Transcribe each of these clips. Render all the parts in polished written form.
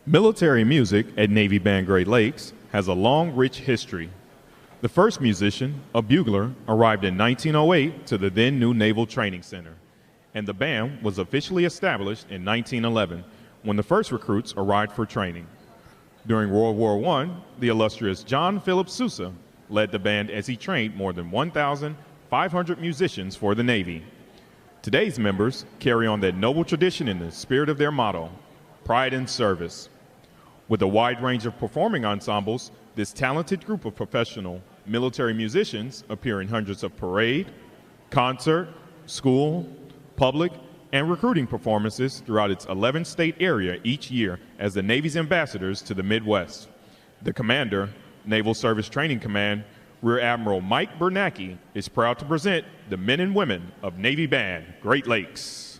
Military music at Navy Band Great Lakes has a long, rich history. The first musician, a bugler, arrived in 1908 to the then new Naval Training Center, and the band was officially established in 1911 when the first recruits arrived for training. During World War I, the illustrious John Philip Sousa led the band as he trained more than 1,500 musicians for the Navy. Today's members carry on that noble tradition in the spirit of their motto, pride in service. With a wide range of performing ensembles, this talented group of professional military musicians appear in hundreds of parade, concert, school, public, and recruiting performances throughout its 11-state area each year as the Navy's ambassadors to the Midwest. The commander, Naval Service Training Command, Rear Admiral Mike Bernanke, is proud to present the men and women of Navy Band Great Lakes.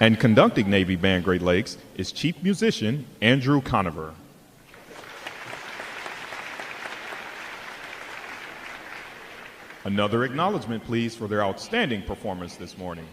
And conducting Navy Band Great Lakes is Chief Musician Andrew Conover. Another acknowledgement, please, for their outstanding performance this morning.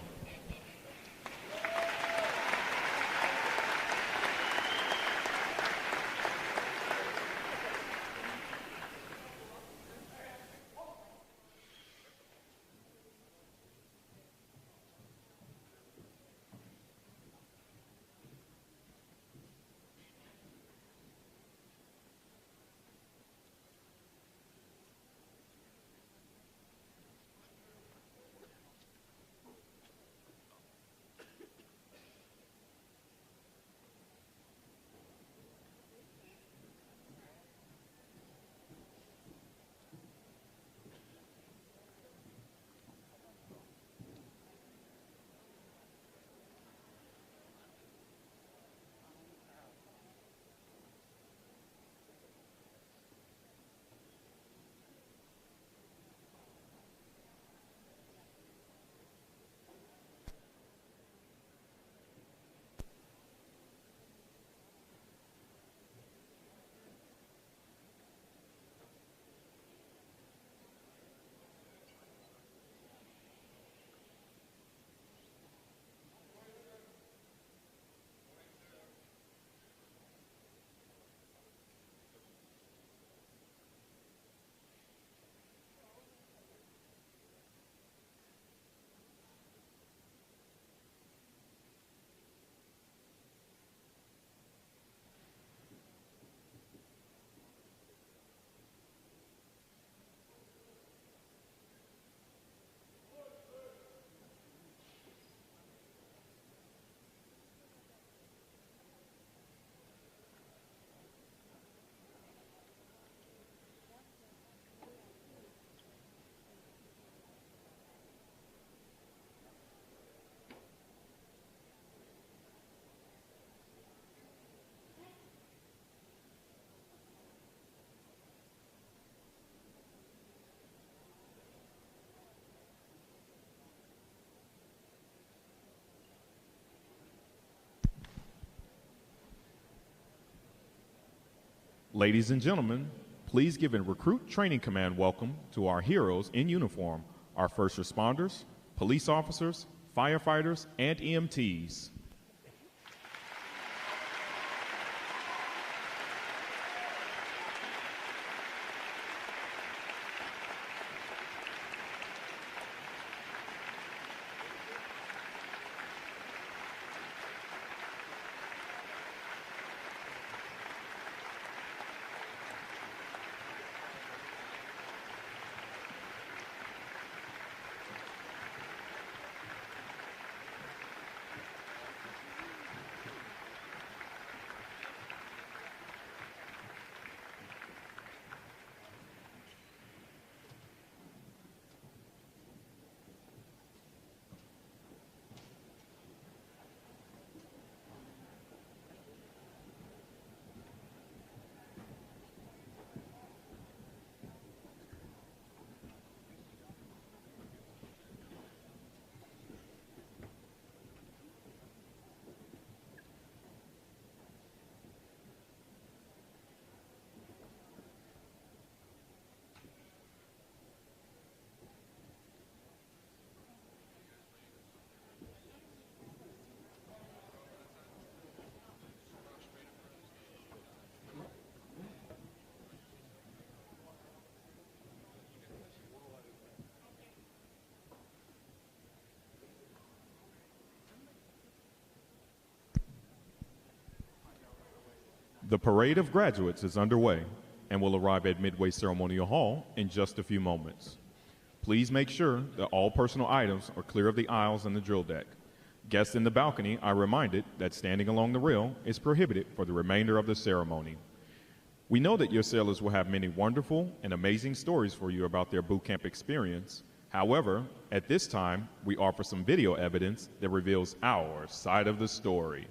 Ladies and gentlemen, please give a Recruit Training Command welcome to our heroes in uniform, our first responders, police officers, firefighters, and EMTs. The parade of graduates is underway and will arrive at Midway Ceremonial Hall in just a few moments. Please make sure that all personal items are clear of the aisles and the drill deck. Guests in the balcony are reminded that standing along the rail is prohibited for the remainder of the ceremony. We know that your sailors will have many wonderful and amazing stories for you about their boot camp experience. However, at this time, we offer some video evidence that reveals our side of the story.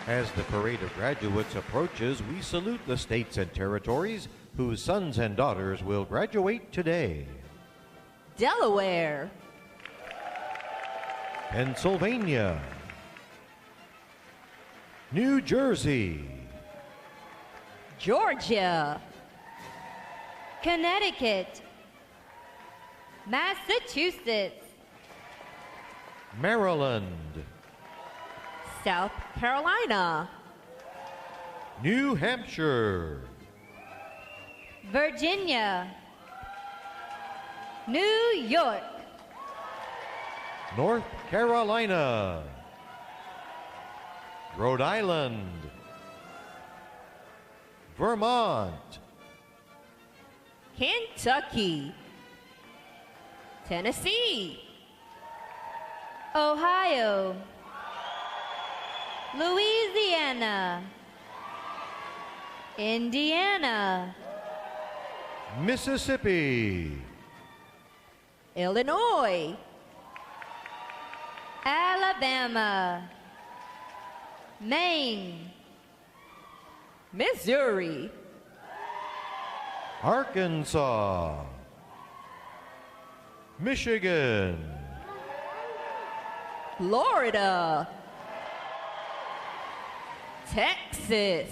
As the parade of graduates approaches, we salute the states and territories whose sons and daughters will graduate today. Delaware, Pennsylvania, New Jersey, Georgia, Connecticut, Massachusetts, Maryland, South Carolina, New Hampshire, Virginia, New York, North Carolina, Rhode Island, Vermont, Kentucky, Tennessee, Ohio, Louisiana, Indiana, Mississippi, Illinois, Alabama, Maine, Missouri, Arkansas, Michigan, Florida, Texas,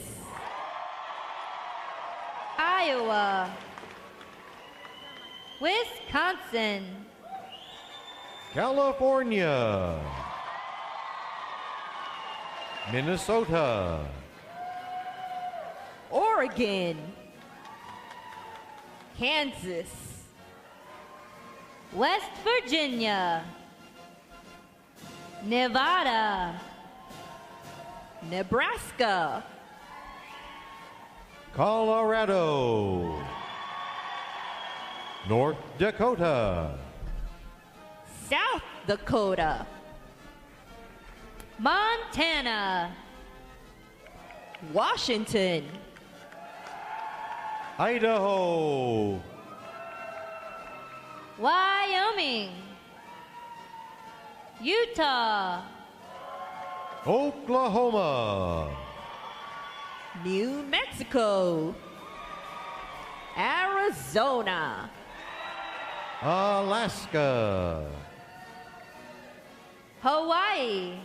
Iowa, Wisconsin, California, Minnesota, Oregon, Kansas, West Virginia, Nevada, Nebraska, Colorado, North Dakota, South Dakota, Montana, Washington, Idaho, Wyoming, Utah, Oklahoma, New Mexico, Arizona, Alaska, Hawaii,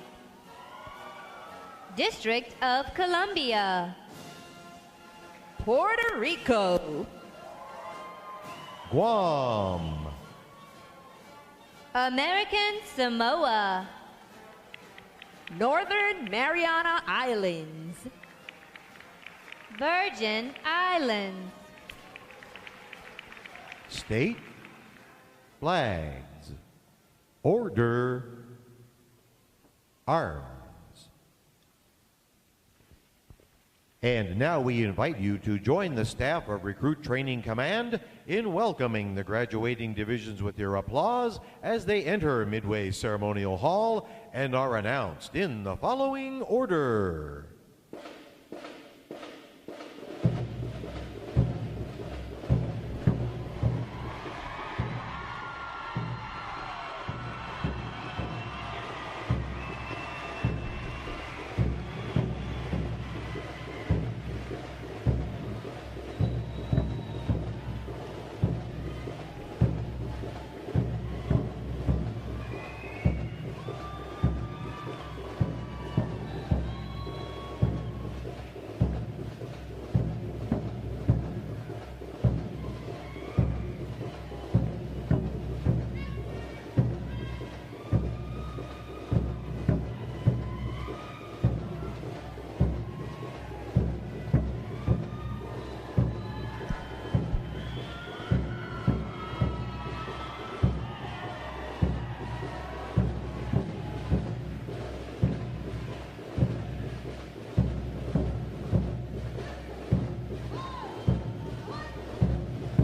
District of Columbia, Puerto Rico, Guam, American Samoa, Northern Mariana Islands, Virgin Islands, state flags, order, arms. And now we invite you to join the staff of Recruit Training Command in welcoming the graduating divisions with your applause as they enter Midway Ceremonial Hall and are announced in the following order.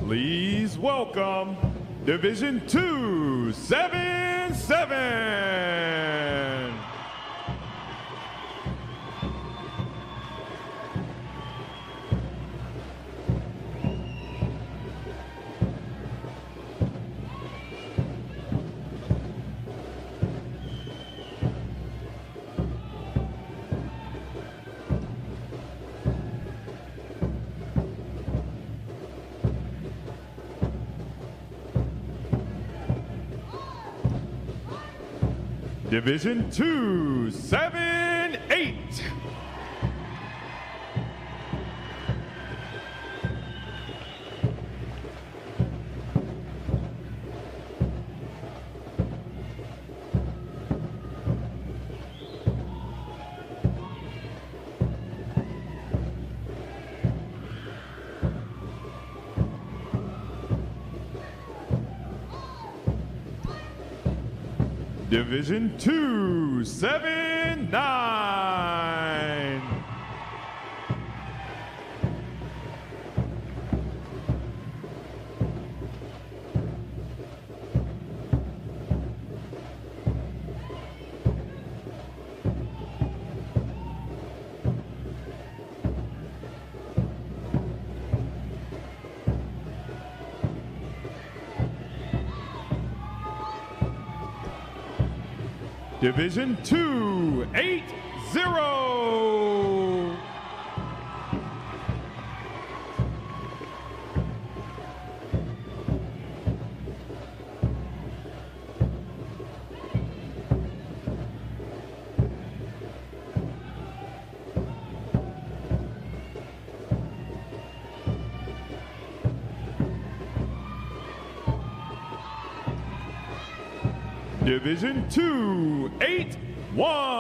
Please welcome Division 277. Division 2, 7-8. Division 2, 7-9. Division 2, 8-0. Division 2, 8-1.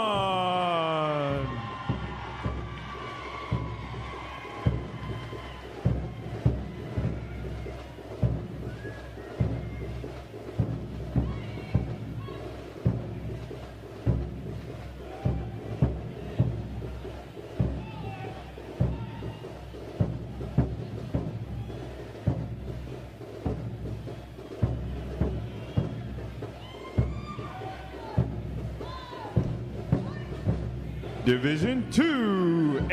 Division 2,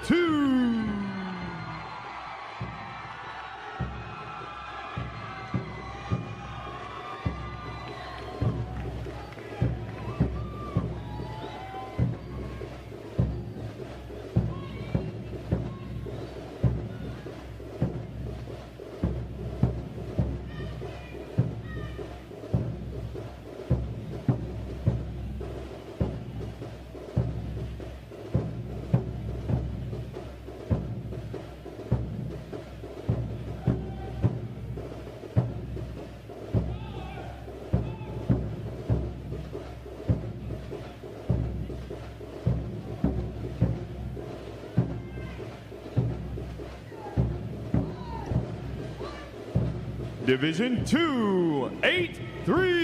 8-2. Division 2, 8-3.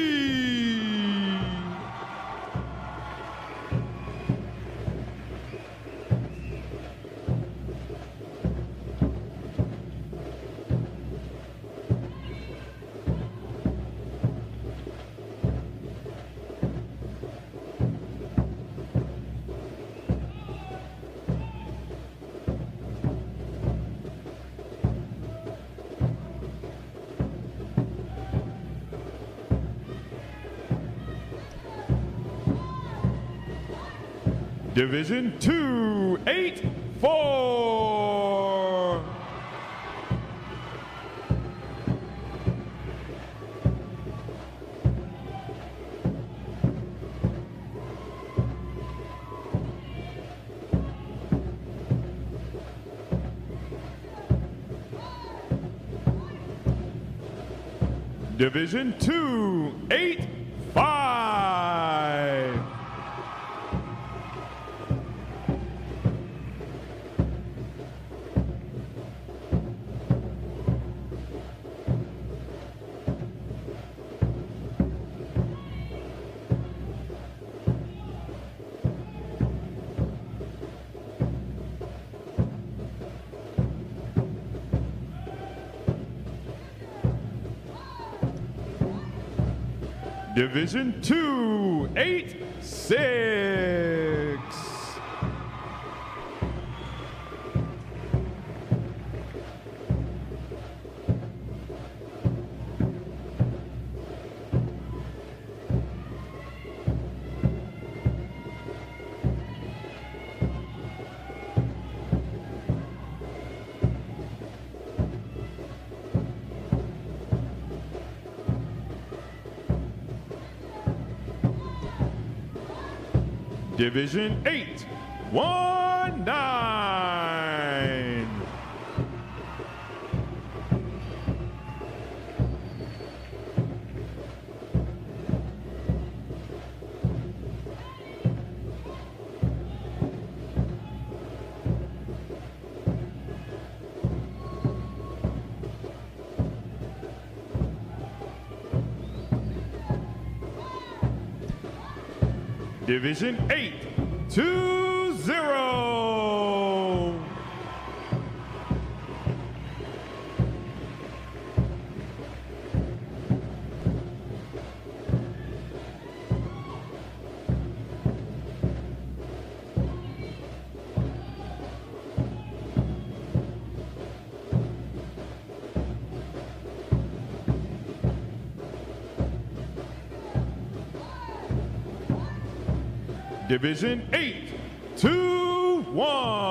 Division 2, 8-4. Division 2, 8-5. Division 2, 8-6. Division 8, 1-9. Division 8, 2-0. Division 8, 2-1.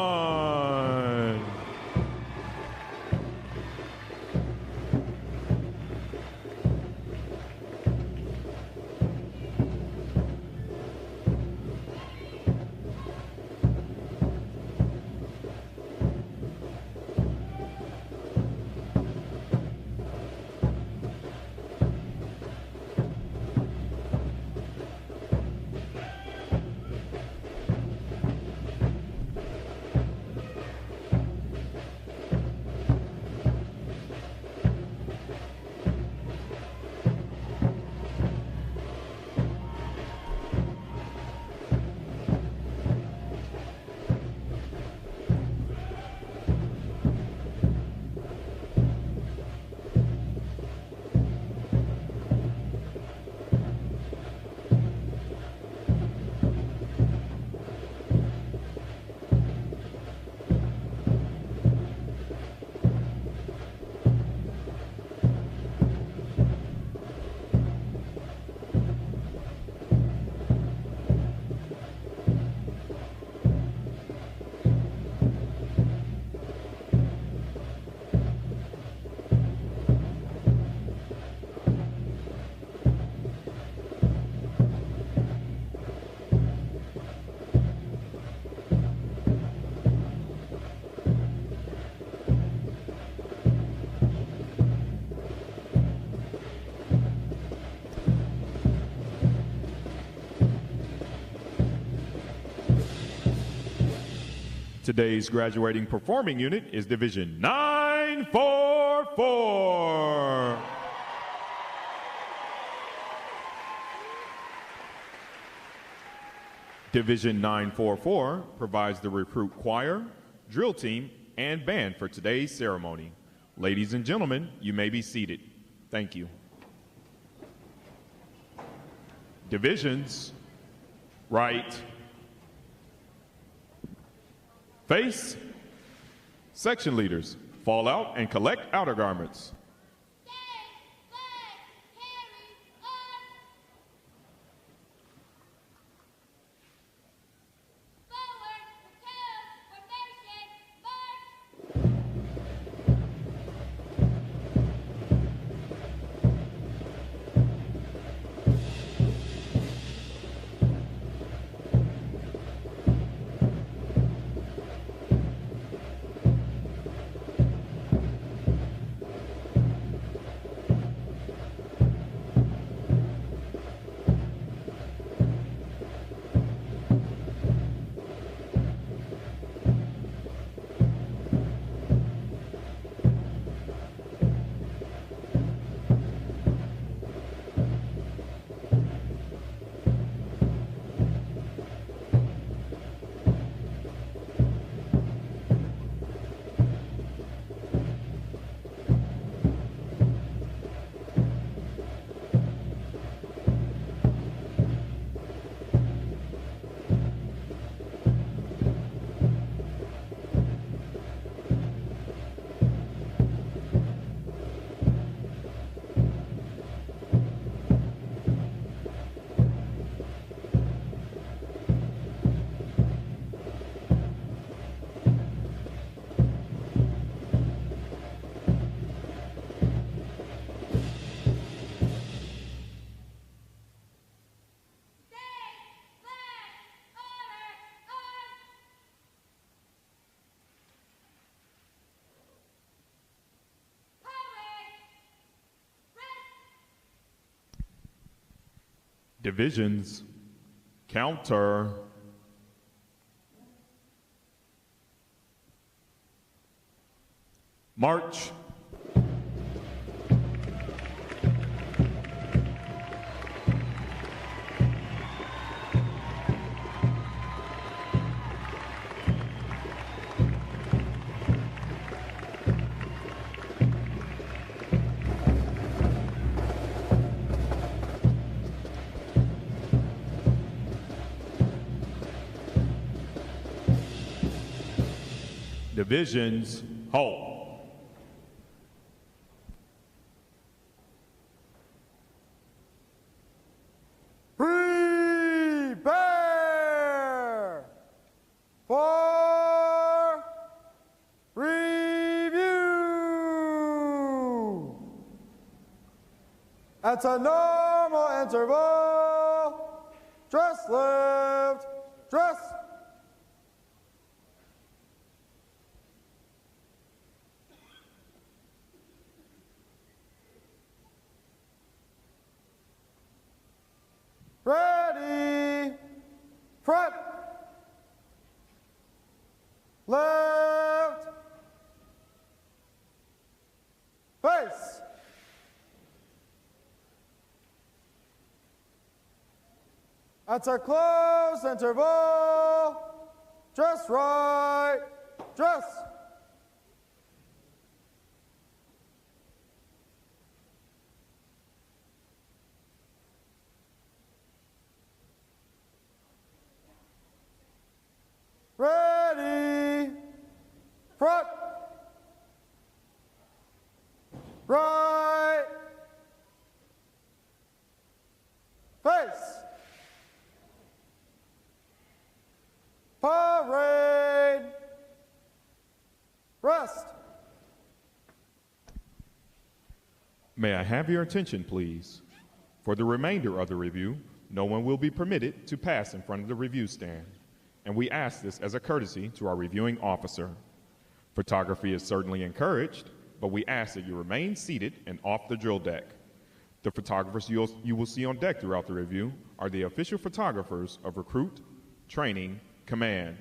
Today's graduating performing unit is Division 944. Division 944 provides the recruit choir, drill team, and band for today's ceremony. Ladies and gentlemen, you may be seated. Thank you. Divisions, right, face, section leaders, fall out and collect outer garments. Divisions, counter. March. Divisions, halt. Prepare for review. At a normal interval, dress left, dress. Ready, front, left, face. At a close interval, dress right, dress. Ready, front, right, face, parade, rest. May I have your attention, please? For the remainder of the review, no one will be permitted to pass in front of the review stand, and we ask this as a courtesy to our reviewing officer. Photography is certainly encouraged, but we ask that you remain seated and off the drill deck. The photographers you will see on deck throughout the review are the official photographers of Recruit Training Command.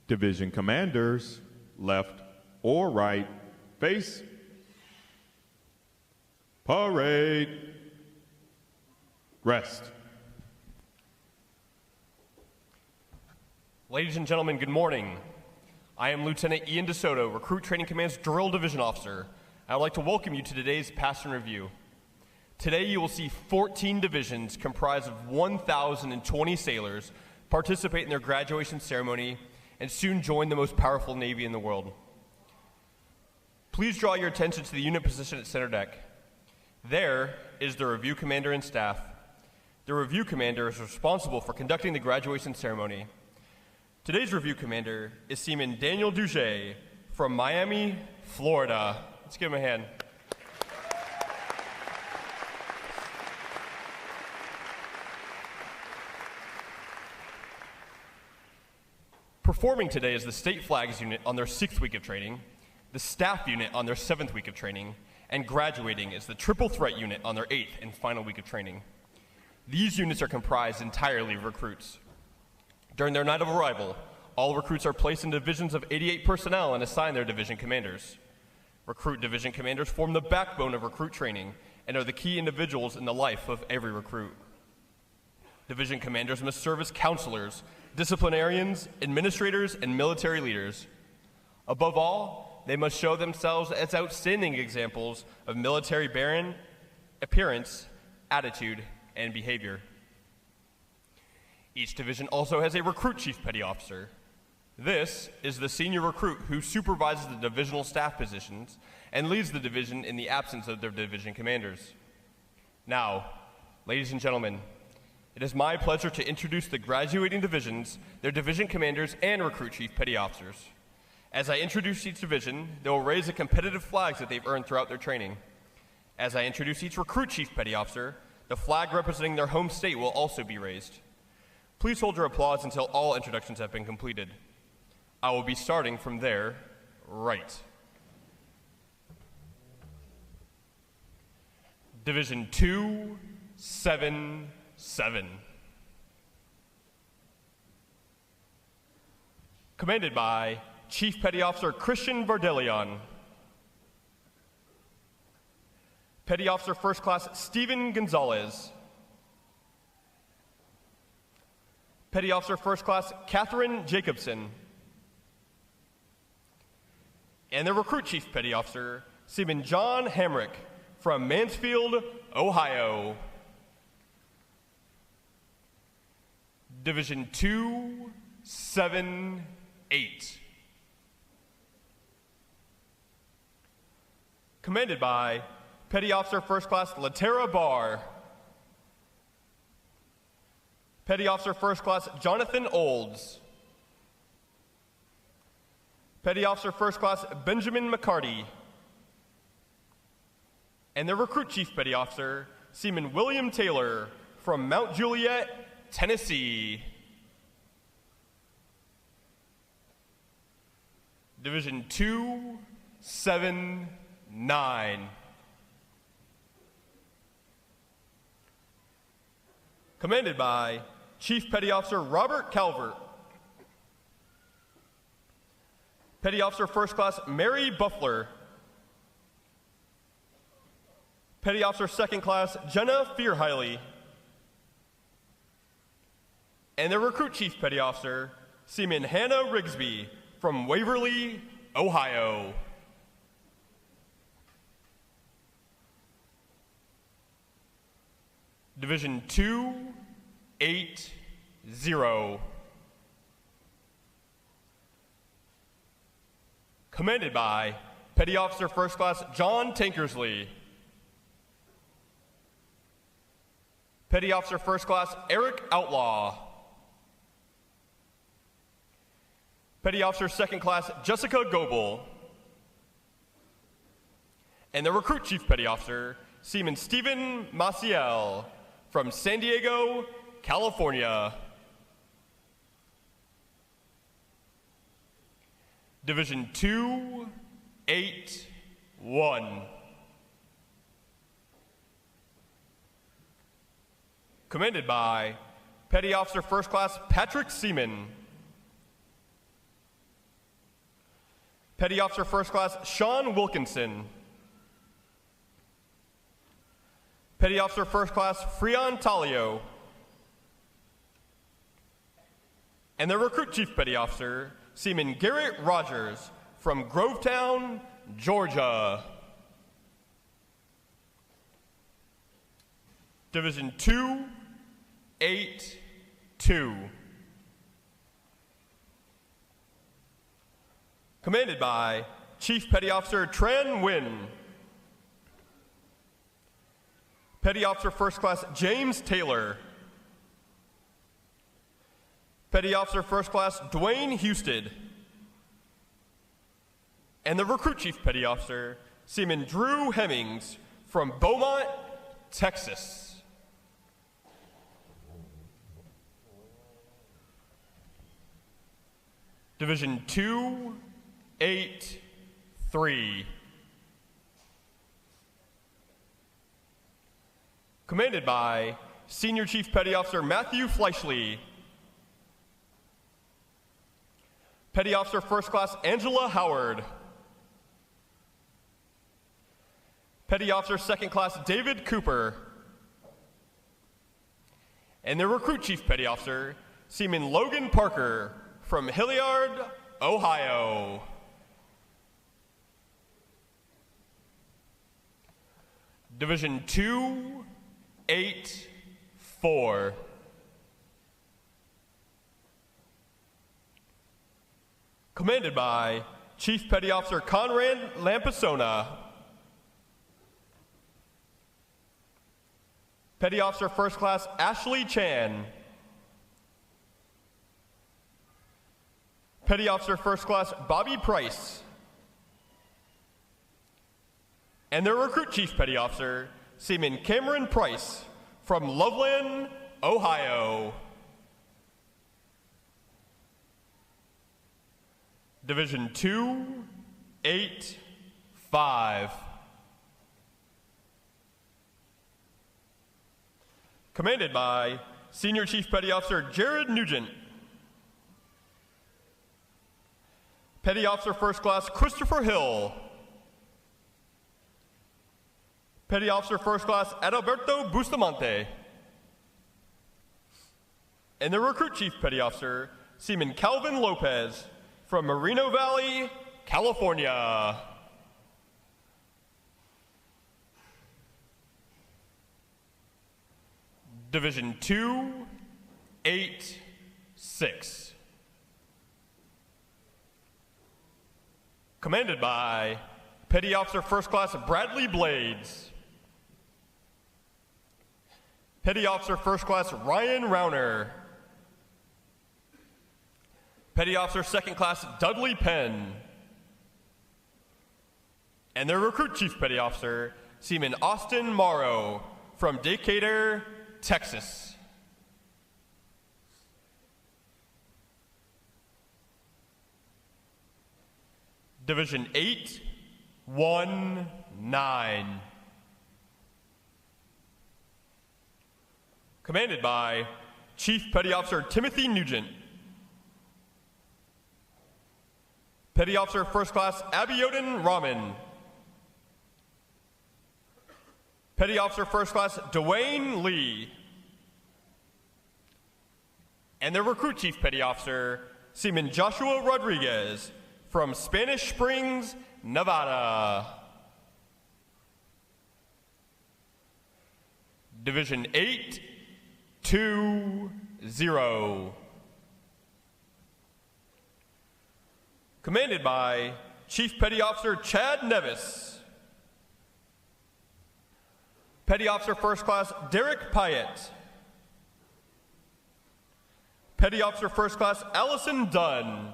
Division commanders, left or right, face, parade, rest. Ladies and gentlemen, good morning. I am Lieutenant Ian DeSoto, Recruit Training Command's Drill Division Officer. I would like to welcome you to today's Pass and Review. Today you will see 14 divisions comprised of 1,020 sailors participate in their graduation ceremony and soon join the most powerful Navy in the world. Please draw your attention to the unit position at center deck. There is the review commander and staff. The review commander is responsible for conducting the graduation ceremony. Today's review commander is Seaman Daniel Duge from Miami, Florida. Let's give him a hand. Performing today is the State Flags Unit on their 6th week of training, the Staff Unit on their 7th week of training, and graduating is the Triple Threat Unit on their 8th and final week of training. These units are comprised entirely of recruits. During their night of arrival, all recruits are placed in divisions of 88 personnel and assigned their division commanders. Recruit division commanders form the backbone of recruit training and are the key individuals in the life of every recruit. Division commanders must serve as counselors, disciplinarians, administrators, and military leaders. Above all, they must show themselves as outstanding examples of military bearing, appearance, attitude, and behavior. Each division also has a recruit chief petty officer. This is the senior recruit who supervises the divisional staff positions and leads the division in the absence of their division commanders. Now, ladies and gentlemen, it is my pleasure to introduce the graduating divisions, their division commanders, and recruit chief petty officers. As I introduce each division, they will raise the competitive flags that they've earned throughout their training. As I introduce each recruit chief petty officer, the flag representing their home state will also be raised. Please hold your applause until all introductions have been completed. I will be starting from their right. Division 277. Commanded by Chief Petty Officer Christian Vardelion. Petty Officer First Class Stephen Gonzalez. Petty Officer First Class Catherine Jacobson. And the Recruit Chief Petty Officer, Seaman John Hamrick from Mansfield, Ohio. Division 278. Commanded by Petty Officer First Class Latera Barr. Petty Officer First Class Jonathan Olds. Petty Officer First Class Benjamin McCarty. And the Recruit Chief Petty Officer, Seaman William Taylor from Mount Juliet, Tennessee. Division 279. Commanded by Chief Petty Officer Robert Calvert. Petty Officer First Class Mary Buffler. Petty Officer Second Class Jenna Fearhiley. And the Recruit Chief Petty Officer, Seaman Hannah Rigsby from Waverly, Ohio. Division 280. Commanded by Petty Officer First Class John Tankersley. Petty Officer First Class Eric Outlaw. Petty Officer Second Class Jessica Goebel. And the Recruit Chief Petty Officer, Seaman Stephen Maciel from San Diego, California. Division 281. Commanded by Petty Officer First Class Patrick Seaman. Petty Officer First Class Sean Wilkinson. Petty Officer First Class Freon Talio. And the Recruit Chief Petty Officer, Seaman Garrett Rogers from Grovetown, Georgia. Division 282. Commanded by Chief Petty Officer Tran Nguyen. Petty Officer First Class James Taylor. Petty Officer First Class Dwayne Husted. And the Recruit Chief Petty Officer, Seaman Drew Hemmings from Beaumont, Texas. Division 283. Commanded by Senior Chief Petty Officer Matthew Fleishley. Petty Officer First Class Angela Howard. Petty Officer Second Class David Cooper. And their Recruit Chief Petty Officer, Seaman Logan Parker from Hilliard, Ohio. Division 284. Commanded by Chief Petty Officer Conrad Lampasona. Petty Officer First Class Ashley Chan. Petty Officer First Class Bobby Price. And their Recruit Chief Petty Officer, Seaman Cameron Price from Loveland, Ohio. Division 285. Commanded by Senior Chief Petty Officer Jared Nugent. Petty Officer First Class Christopher Hill. Petty Officer First Class Adalberto Bustamante. And the Recruit Chief Petty Officer, Seaman Calvin Lopez from Moreno Valley, California. Division 286. Commanded by Petty Officer First Class Bradley Blades. Petty Officer First Class Ryan Rauner. Petty Officer Second Class Dudley Penn. And their Recruit Chief Petty Officer, Seaman Austin Morrow from Decatur, Texas. Division 819. Commanded by Chief Petty Officer Timothy Nugent. Petty Officer First Class Abiodun Rahman. Petty Officer First Class Dwayne Lee. And their Recruit Chief Petty Officer, Seaman Joshua Rodriguez from Spanish Springs, Nevada. Division 820. Commanded by Chief Petty Officer Chad Nevis. Petty Officer First Class Derek Pyatt. Petty Officer First Class Allison Dunn.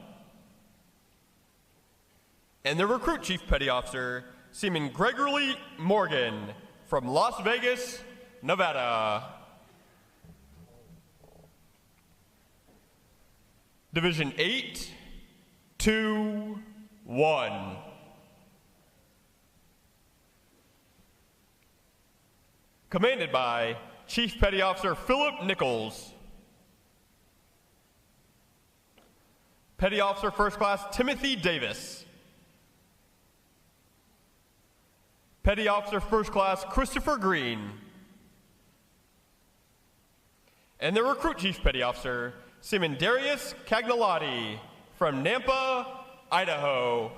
And the Recruit Chief Petty Officer, Seaman Gregory Morgan from Las Vegas, Nevada. Division 821. Commanded by Chief Petty Officer Philip Nichols. Petty Officer First Class Timothy Davis. Petty Officer First Class Christopher Green. And the Recruit Chief Petty Officer, Seaman Darius Cagnolati from Nampa, Idaho.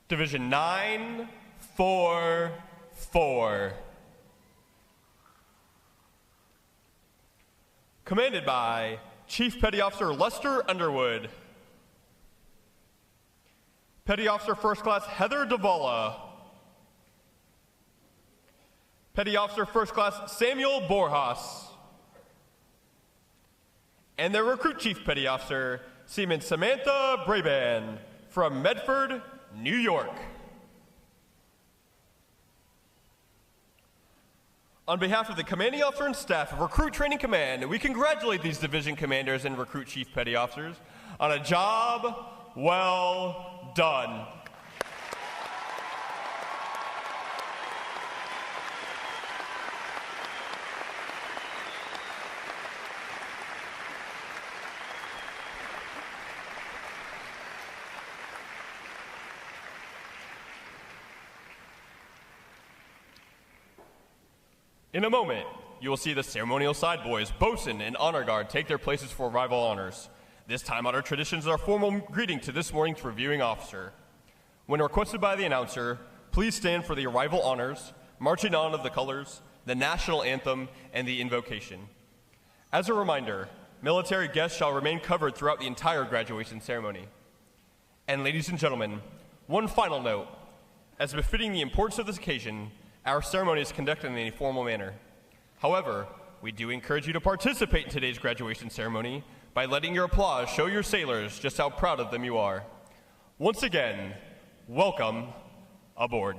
Division 944. Commanded by Chief Petty Officer Lester Underwood. Petty Officer First Class Heather Davala. Petty Officer First Class Samuel Borjas. And their Recruit Chief Petty Officer, Seaman Samantha Braban from Medford, New York. On behalf of the Commanding Officer and staff of Recruit Training Command, we congratulate these division commanders and Recruit Chief Petty Officers on a job well done. In a moment, you will see the ceremonial side boys, bosun, and honor guard take their places for arrival honors. This time-honored tradition is our formal greeting to this morning's reviewing officer. When requested by the announcer, please stand for the arrival honors, marching on of the colors, the national anthem, and the invocation. As a reminder, military guests shall remain covered throughout the entire graduation ceremony. And ladies and gentlemen, one final note. As befitting the importance of this occasion, our ceremony is conducted in a formal manner. However, we do encourage you to participate in today's graduation ceremony by letting your applause show your sailors just how proud of them you are. Once again, welcome aboard.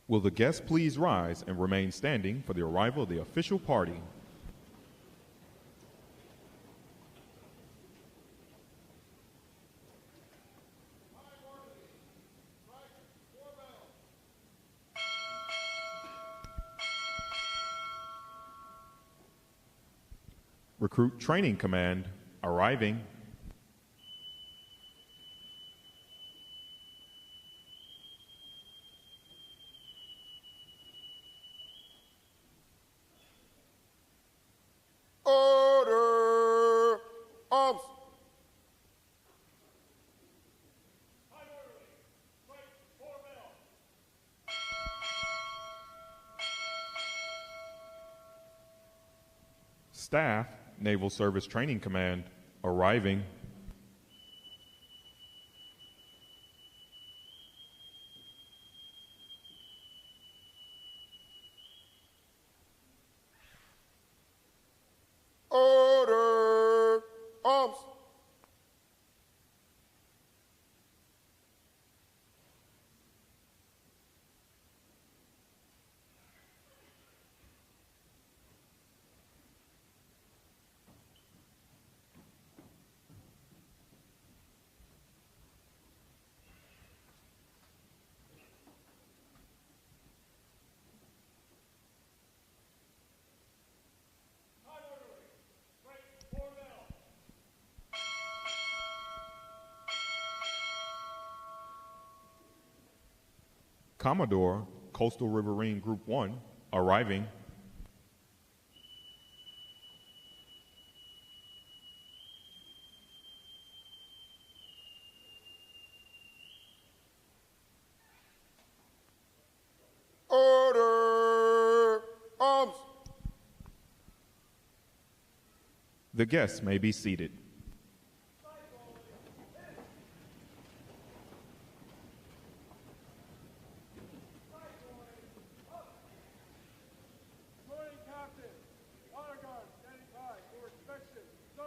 Will the guests please rise and remain standing for the arrival of the official party? Recruit Training Command arriving. Staff, Naval Service Training Command, arriving. Order. Arms. Commodore, Coastal Riverine Group 1, arriving. Order. Arms. The guests may be seated. Morning, Captain. Honor guard standing by for inspection. Sir.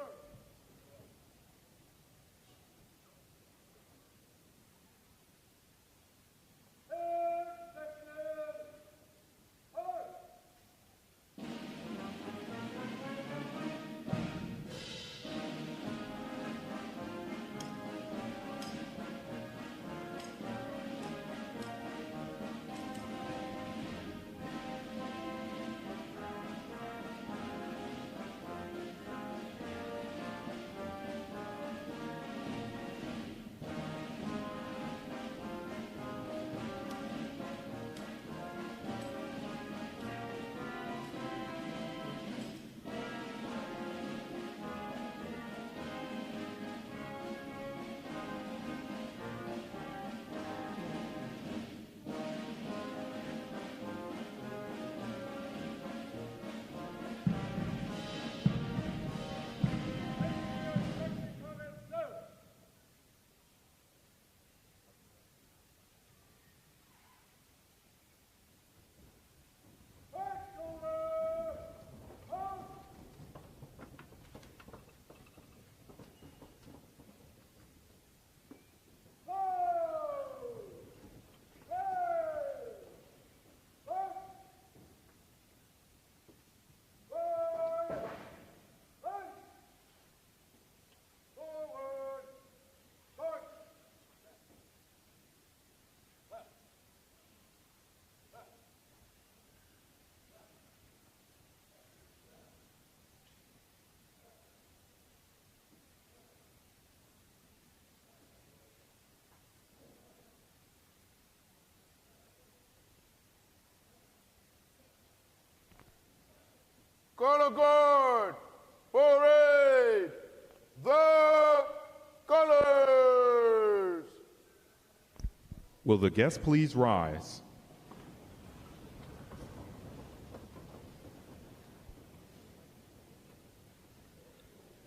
Color guard, parade the colors. Will the guests please rise?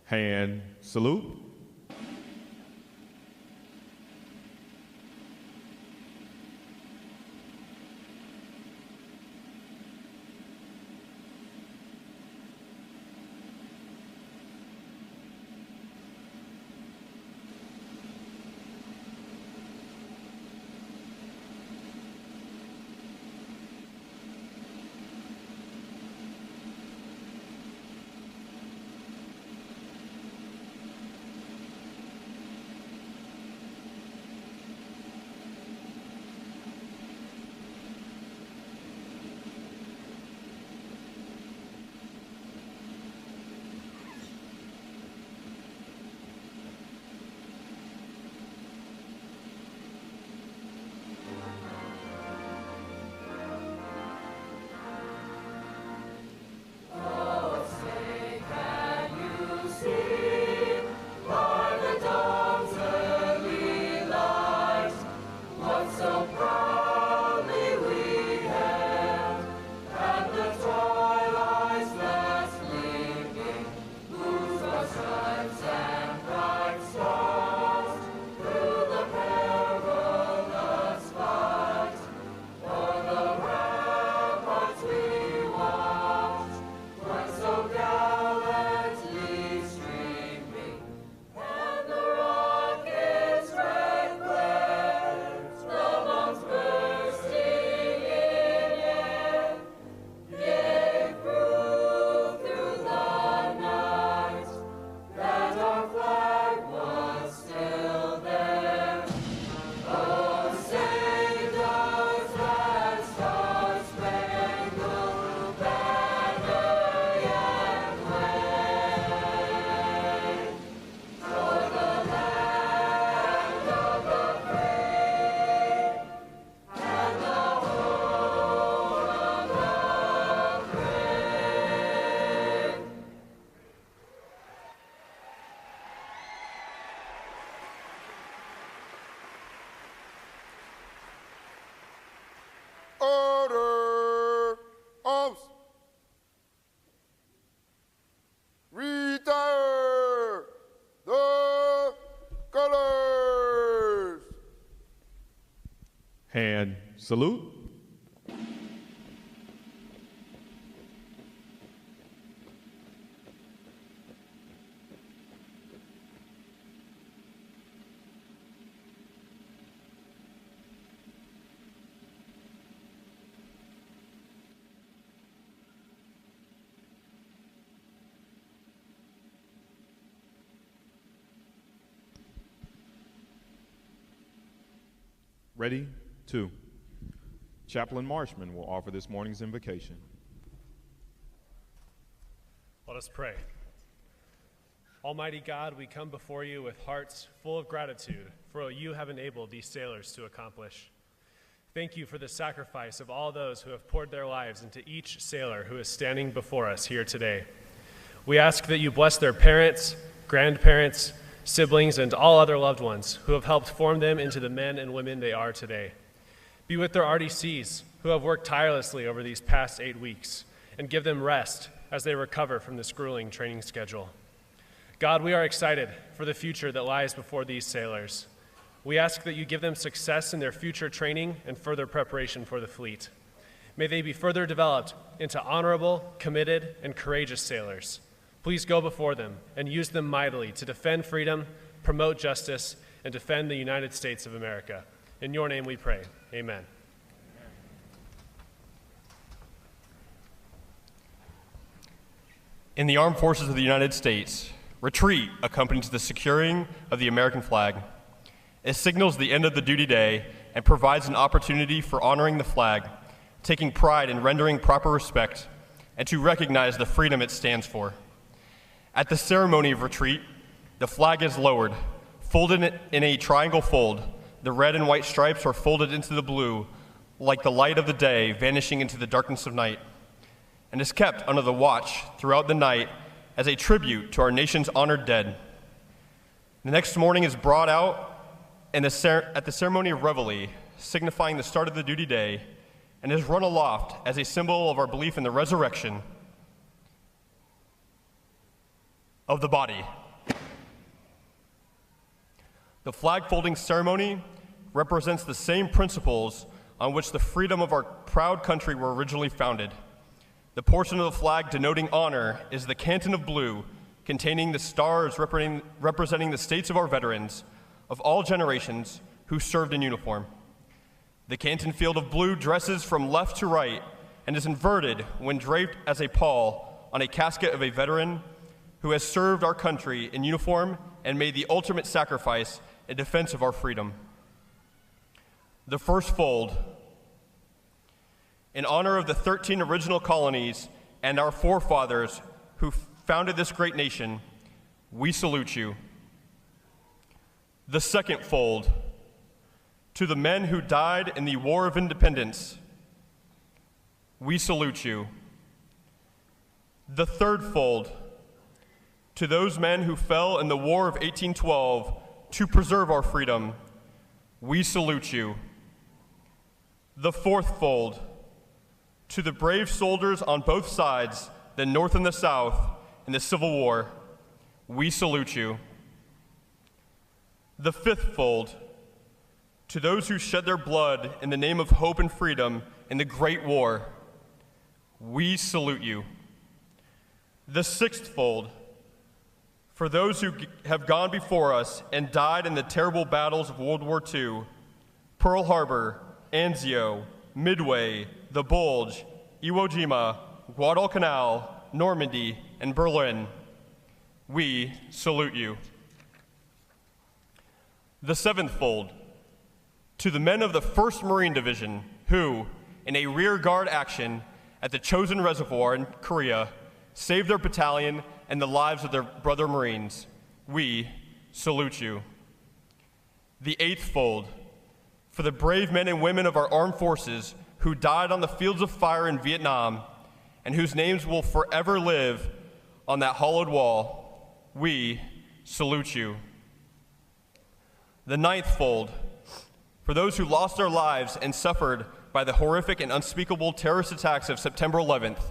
Hand salute. Hand salute. Ready? 2. Chaplain Marshman will offer this morning's invocation. Let us pray. Almighty God, we come before you with hearts full of gratitude for what you have enabled these sailors to accomplish. Thank you for the sacrifice of all those who have poured their lives into each sailor who is standing before us here today. We ask that you bless their parents, grandparents, siblings, and all other loved ones who have helped form them into the men and women they are today. Be with their RDCs who have worked tirelessly over these past 8 weeks, and give them rest as they recover from this grueling training schedule. God, we are excited for the future that lies before these sailors. We ask that you give them success in their future training and further preparation for the fleet. May they be further developed into honorable, committed, and courageous sailors. Please go before them and use them mightily to defend freedom, promote justice, and defend the United States of America. In your name we pray. Amen. In the Armed Forces of the United States, retreat accompanies the securing of the American flag. It signals the end of the duty day and provides an opportunity for honoring the flag, taking pride in rendering proper respect, and to recognize the freedom it stands for. At the ceremony of retreat, the flag is lowered, folded in a triangle fold. The red and white stripes are folded into the blue, like the light of the day vanishing into the darkness of night, and is kept under the watch throughout the night as a tribute to our nation's honored dead. The next morning is brought out at the ceremony of reveille, signifying the start of the duty day, and is run aloft as a symbol of our belief in the resurrection of the body. The flag folding ceremony represents the same principles on which the freedom of our proud country were originally founded. The portion of the flag denoting honor is the canton of blue, containing the stars representing the states of our veterans of all generations who served in uniform. The canton field of blue dresses from left to right and is inverted when draped as a pall on a casket of a veteran who has served our country in uniform and made the ultimate sacrifice in defense of our freedom. The first fold. In honor of the 13 original colonies and our forefathers who founded this great nation, we salute you. The second fold. To the men who died in the War of Independence, we salute you. The third fold. To those men who fell in the War of 1812 to preserve our freedom, we salute you. The fourth fold. To the brave soldiers on both sides, the North and the South, in the Civil War, we salute you. The fifth fold. To those who shed their blood in the name of hope and freedom in the Great War, we salute you. The sixth fold. For those who have gone before us and died in the terrible battles of World War II, Pearl Harbor, Anzio, Midway, the Bulge, Iwo Jima, Guadalcanal, Normandy, and Berlin, we salute you. The seventh fold. To the men of the 1st Marine Division who, in a rear guard action at the Chosin Reservoir in Korea, saved their battalion and the lives of their brother Marines, we salute you. The eighth fold. For the brave men and women of our armed forces who died on the fields of fire in Vietnam and whose names will forever live on that hollowed wall, we salute you. The ninth fold. For those who lost their lives and suffered by the horrific and unspeakable terrorist attacks of September 11th,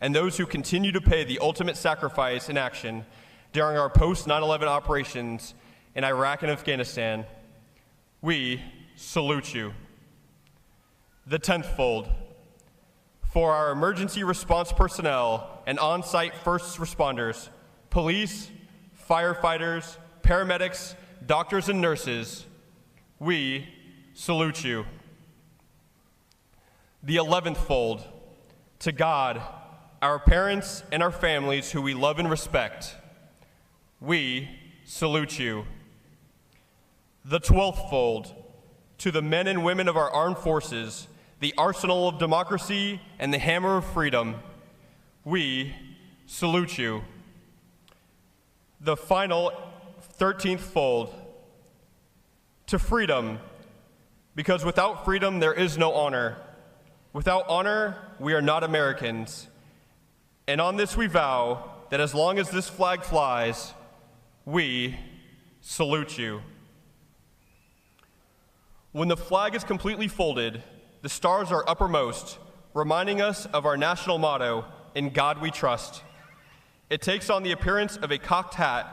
and those who continue to pay the ultimate sacrifice in action during our post-9/11 operations in Iraq and Afghanistan, we salute you. The 10th fold, for our emergency response personnel and on-site first responders, police, firefighters, paramedics, doctors, and nurses, we salute you. The 11th fold, to God, our parents, and our families who we love and respect, we salute you. The 12th fold, to the men and women of our armed forces, the arsenal of democracy and the hammer of freedom, we salute you. The final 13th fold, to freedom, because without freedom there is no honor. Without honor, we are not Americans. And on this we vow that as long as this flag flies, we salute you. When the flag is completely folded, the stars are uppermost, reminding us of our national motto, "In God We Trust." It takes on the appearance of a cocked hat,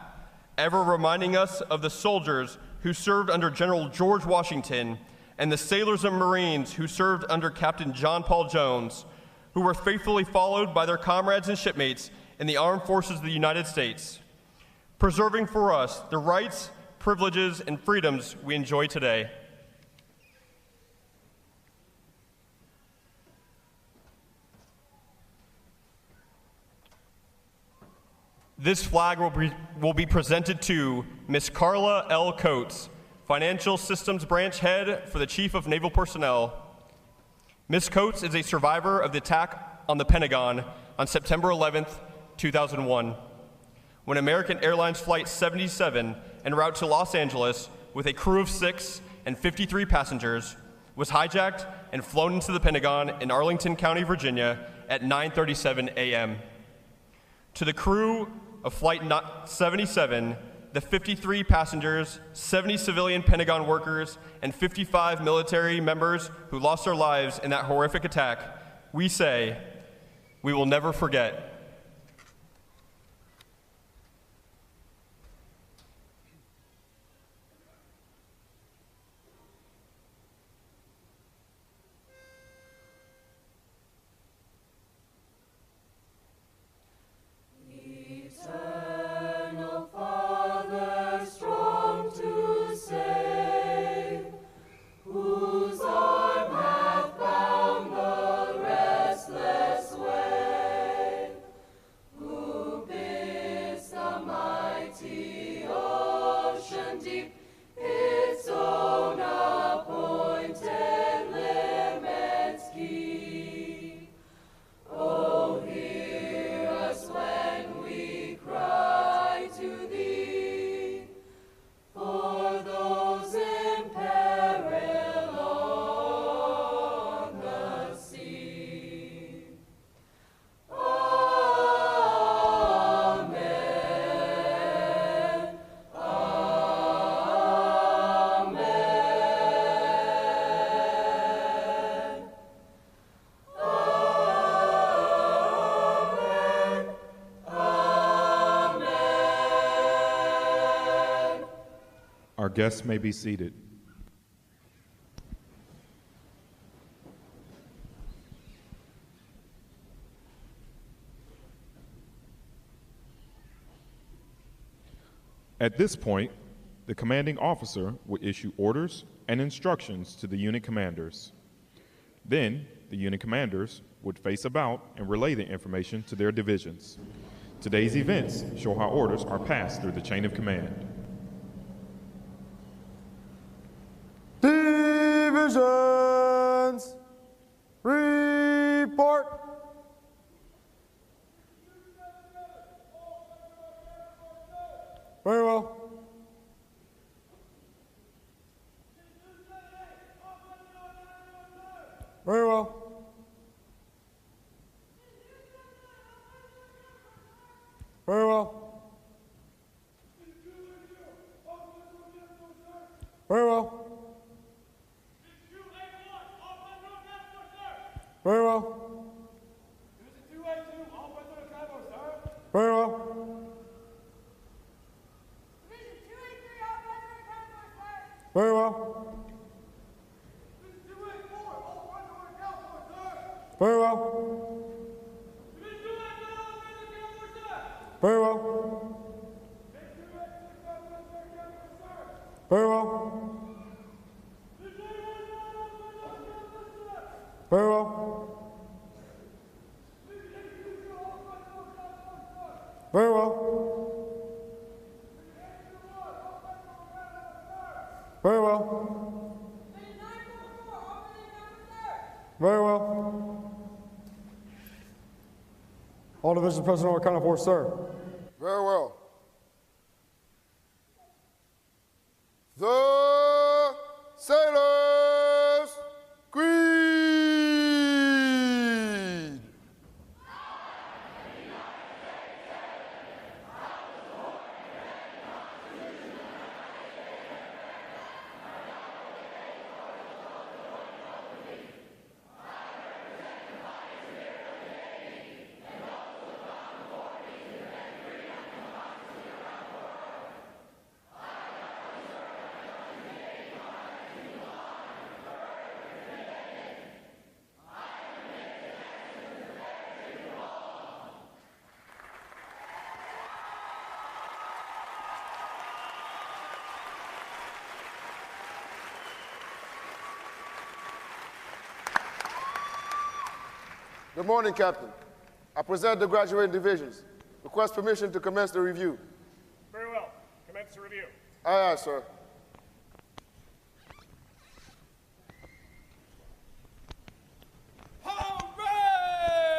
ever reminding us of the soldiers who served under General George Washington and the sailors and Marines who served under Captain John Paul Jones, who were faithfully followed by their comrades and shipmates in the armed forces of the United States, preserving for us the rights, privileges, and freedoms we enjoy today. This flag will be presented to Ms. Carla L. Coates, Financial Systems Branch Head for the Chief of Naval Personnel. Ms. Coates is a survivor of the attack on the Pentagon on September 11th, 2001, when American Airlines Flight 77, en route to Los Angeles with a crew of 6 and 53 passengers, was hijacked and flown into the Pentagon in Arlington County, Virginia at 9:37 a.m. To the crew of Flight 77, the 53 passengers, 70 civilian Pentagon workers, and 55 military members who lost their lives in that horrific attack, we say, we will never forget. Our guests may be seated. At this point, the commanding officer would issue orders and instructions to the unit commanders. Then, the unit commanders would face about and relay the information to their divisions. Today's events show how orders are passed through the chain of command. Divisions, report. Very well. Very well. Very well. Very well. Very well. Very well. Very well. well. Very well. Very well. Very well. Very well. Very well. Very well. All division personnel accounted for, sir. Very well. The Sailors Creed. Good morning, Captain. I present the graduating divisions. Request permission to commence the review. Very well. Commence the review. Aye, aye, sir.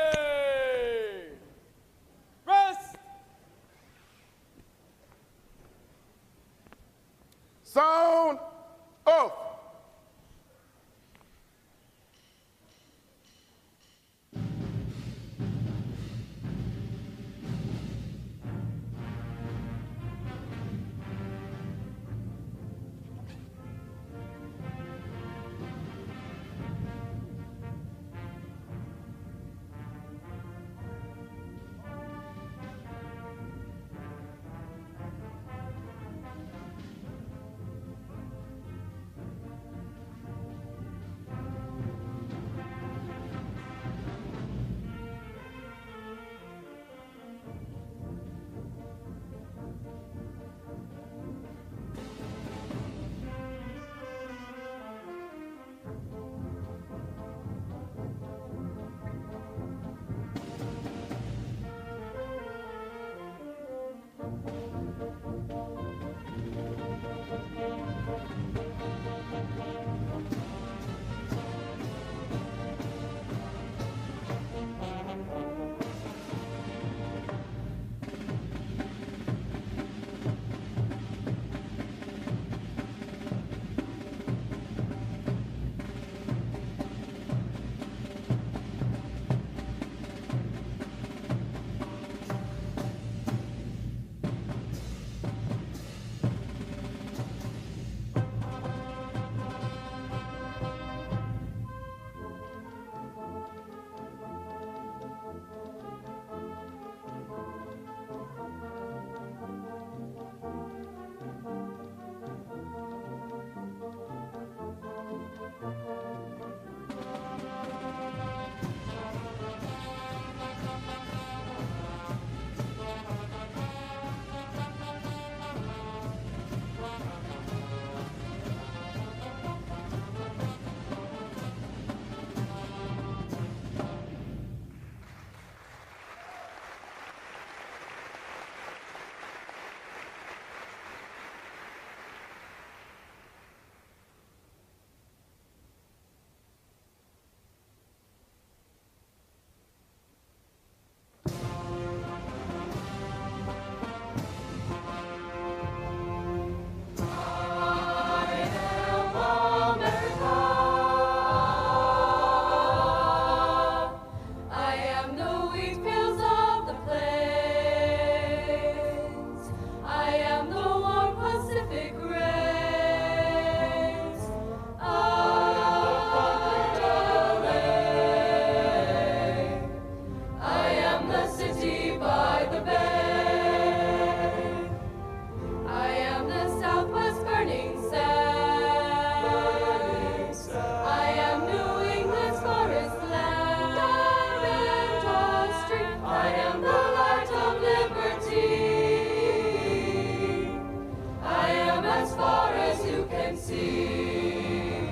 Hooray! Rest! Sound off. sea.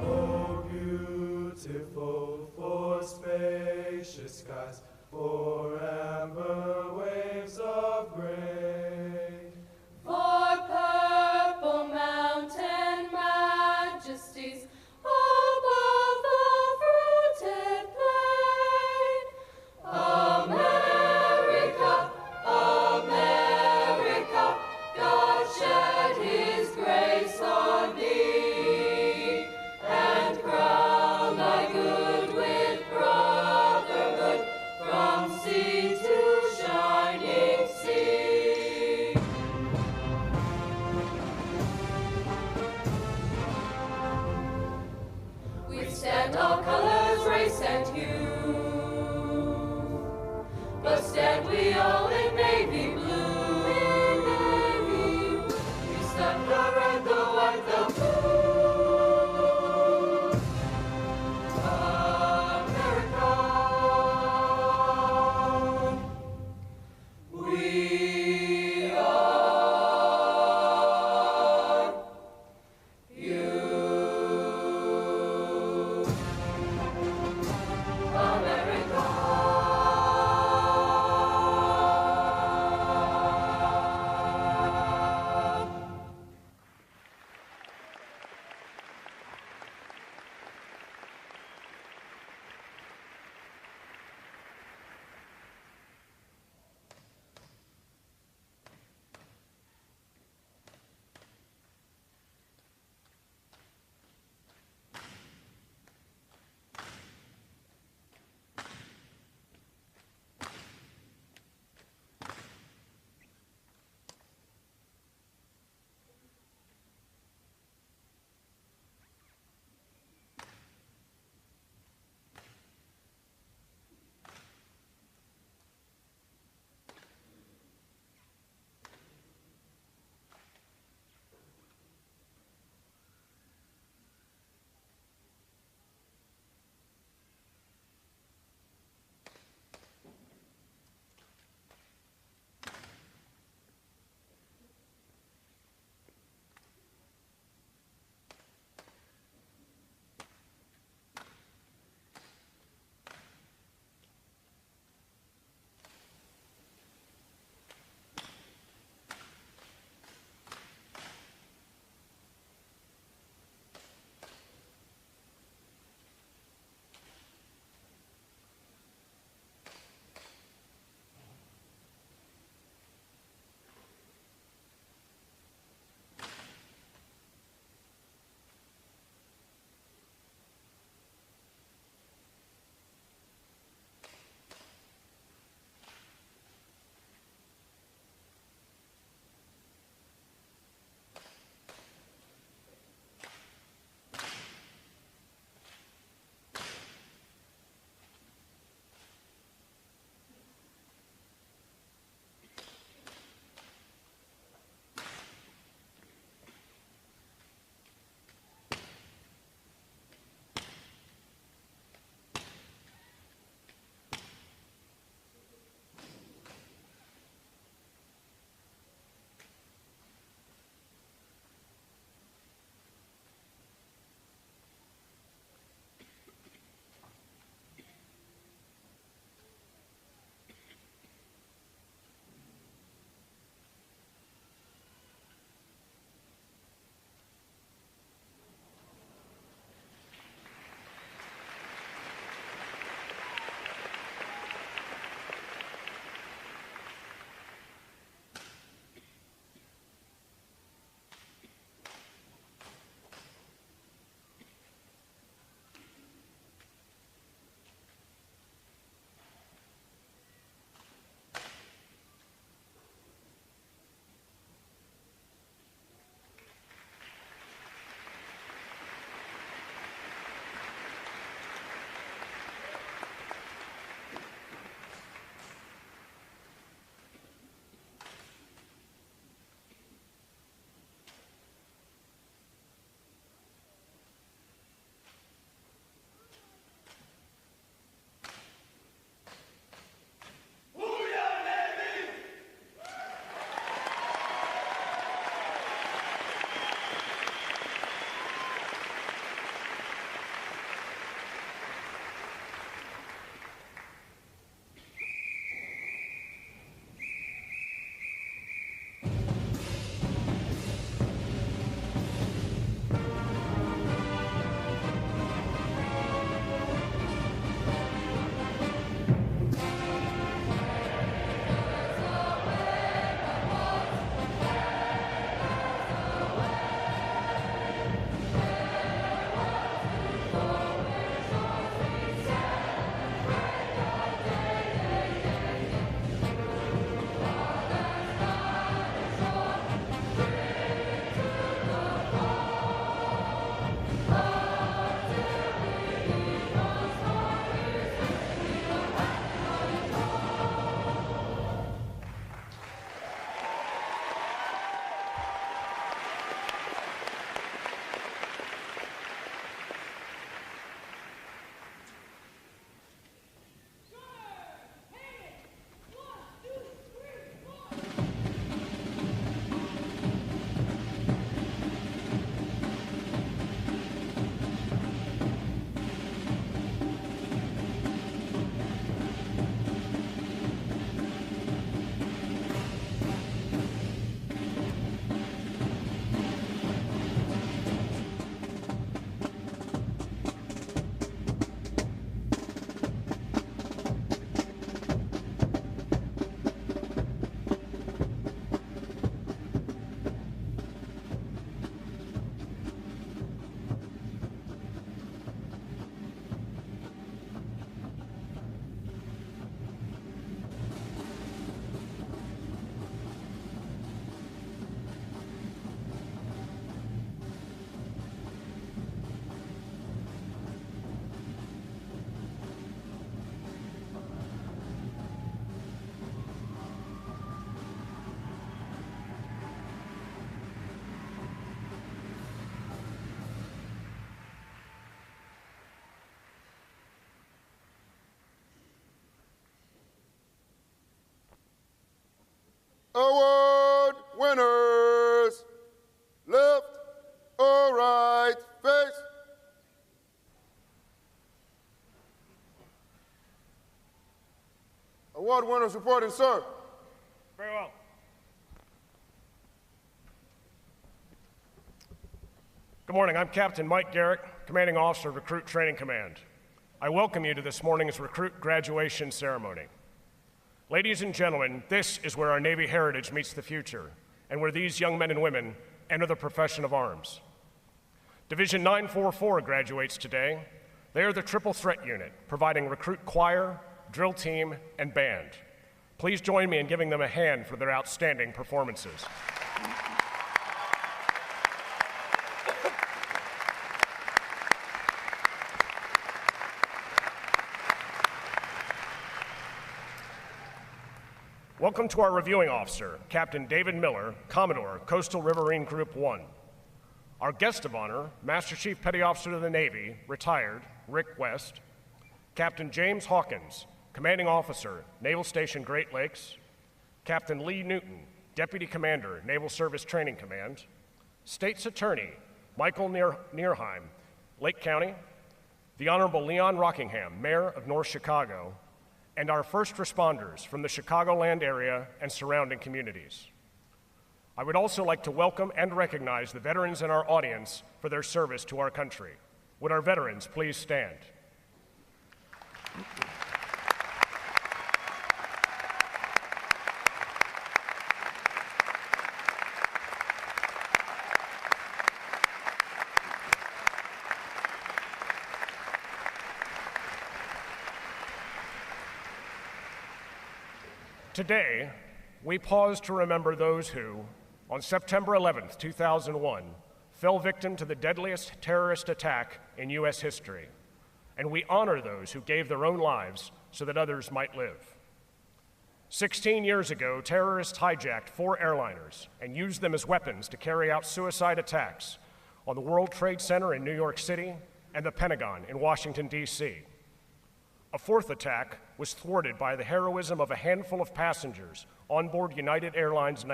Oh, beautiful for spacious skies, for amber waves of grain, for purple mountain majesties above the fruited plain. America, America, God shed his grace on thee, and crown thy good with brotherhood, from sea to shore. Award winners. Left or right, face. Award winners reporting, sir. Very well. Good morning. I'm Captain Mike Garrett, Commanding Officer of Recruit Training Command. I welcome you to this morning's recruit graduation ceremony. Ladies and gentlemen, this is where our Navy heritage meets the future and where these young men and women enter the profession of arms. Division 944 graduates today. They are the Triple Threat Unit, providing recruit choir, drill team, and band. Please join me in giving them a hand for their outstanding performances. Welcome to our reviewing officer, Captain David Miller, Commodore, Coastal Riverine Group 1. Our guest of honor, Master Chief Petty Officer of the Navy, retired, Rick West. Captain James Hawkins, Commanding Officer, Naval Station Great Lakes. Captain Lee Newton, Deputy Commander, Naval Service Training Command. State's Attorney, Michael Nierheim, Lake County. The Honorable Leon Rockingham, Mayor of North Chicago. And our first responders from the Chicagoland area and surrounding communities. I would also like to welcome and recognize the veterans in our audience for their service to our country. Would our veterans please stand? Today, we pause to remember those who, on September 11th, 2001, fell victim to the deadliest terrorist attack in U.S. history, and we honor those who gave their own lives so that others might live. 16 years ago, terrorists hijacked 4 airliners and used them as weapons to carry out suicide attacks on the World Trade Center in New York City and the Pentagon in Washington, D.C. A 4th attack was thwarted by the heroism of a handful of passengers on board United Airlines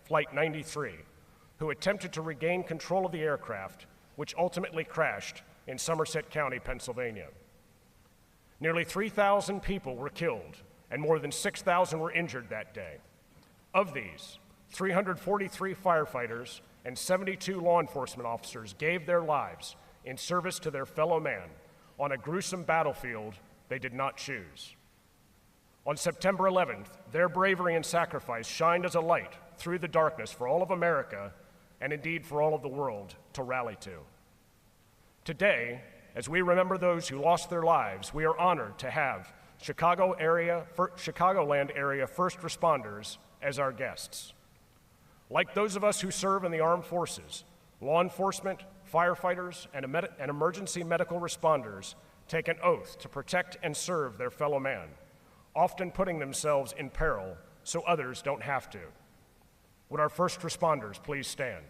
Flight 93, who attempted to regain control of the aircraft, which ultimately crashed in Somerset County, Pennsylvania. Nearly 3,000 people were killed, and more than 6,000 were injured that day. Of these, 343 firefighters and 72 law enforcement officers gave their lives in service to their fellow man on a gruesome battlefield they did not choose. On September 11th, their bravery and sacrifice shined as a light through the darkness for all of America, and indeed for all of the world, to rally to. Today, as we remember those who lost their lives, we are honored to have Chicagoland area first responders as our guests. Like those of us who serve in the armed forces, law enforcement, firefighters, and emergency medical responders take an oath to protect and serve their fellow man, often putting themselves in peril so others don't have to. Would our first responders please stand?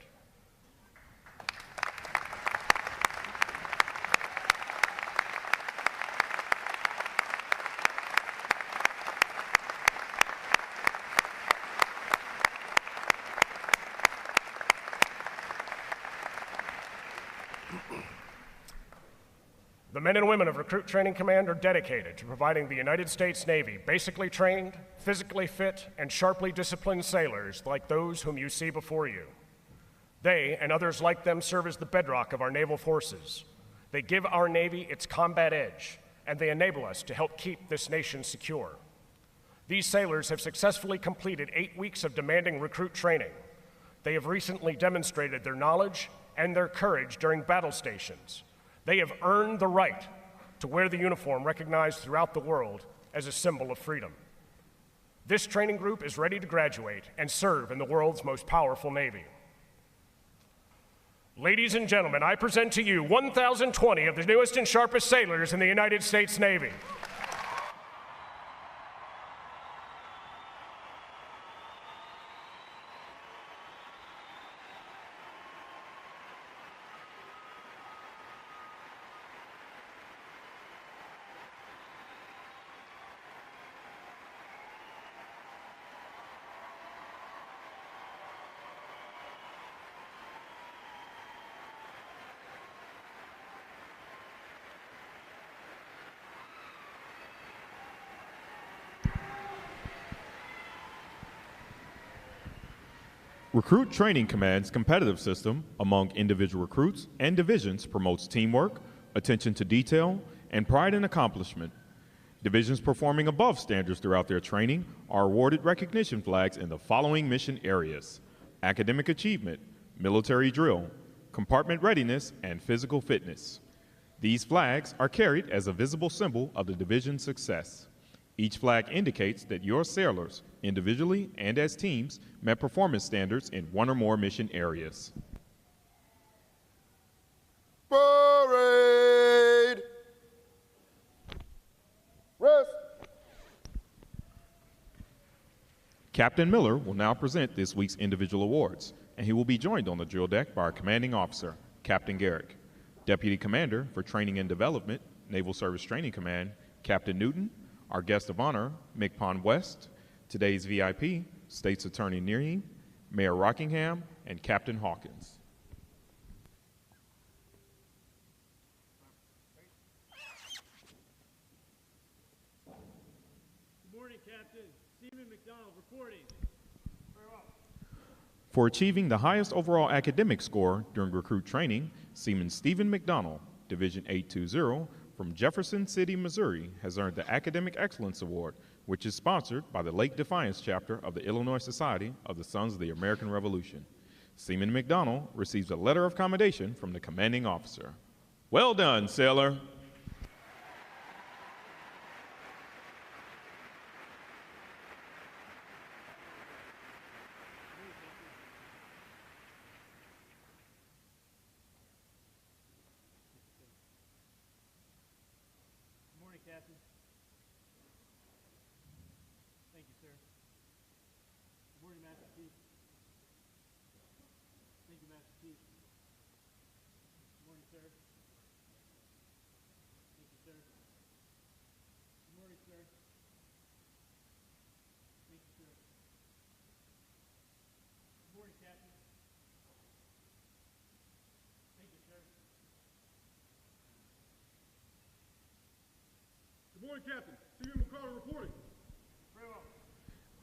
The men and women of Recruit Training Command are dedicated to providing the United States Navy basically trained, physically fit, and sharply disciplined sailors like those whom you see before you. They, and others like them, serve as the bedrock of our naval forces. They give our Navy its combat edge, and they enable us to help keep this nation secure. These sailors have successfully completed 8 weeks of demanding recruit training. They have recently demonstrated their knowledge and their courage during battle stations. They have earned the right to wear the uniform recognized throughout the world as a symbol of freedom. This training group is ready to graduate and serve in the world's most powerful Navy. Ladies and gentlemen, I present to you 1,020 of the newest and sharpest sailors in the United States Navy. Recruit Training Command's competitive system among individual recruits and divisions promotes teamwork, attention to detail, and pride in accomplishment. Divisions performing above standards throughout their training are awarded recognition flags in the following mission areas: academic achievement, military drill, compartment readiness, and physical fitness. These flags are carried as a visible symbol of the division's success. Each flag indicates that your sailors, individually and as teams, met performance standards in one or more mission areas. Parade! Rest! Captain Miller will now present this week's individual awards, and he will be joined on the drill deck by our commanding officer, Captain Garrick. Deputy Commander for Training and Development, Naval Service Training Command, Captain Newton. Our guest of honor, Mick Pond West. Today's VIP, State's Attorney Neering, Mayor Rockingham, and Captain Hawkins. Good morning, Captain. Stephen McDonald reporting. Very well. For achieving the highest overall academic score during recruit training, Seaman Stephen McDonald, Division 820, from Jefferson City, Missouri, has earned the Academic Excellence Award, which is sponsored by the Lake Defiance chapter of the Illinois Society of the Sons of the American Revolution. Seaman McDonald receives a letter of commendation from the commanding officer. Well done, sailor. Captain. Thank you, sir. Good morning, Master Chief. Thank you, Master Chief. Good morning, sir. Thank you, sir. Good morning, sir. Thank you, sir. Good morning, Captain. Thank you, sir. Good morning, Captain. Stephen McCarter reporting. Very well.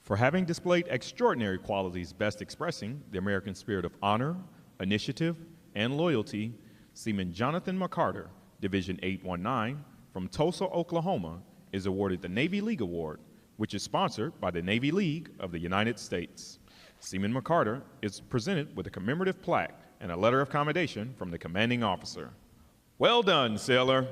For having displayed extraordinary qualities best expressing the American spirit of honor, initiative, and loyalty, Seaman Jonathan McCarter, Division 819, from Tulsa, Oklahoma, is awarded the Navy League Award, which is sponsored by the Navy League of the United States. Seaman McCarter is presented with a commemorative plaque and a letter of commendation from the commanding officer. Well done, sailor.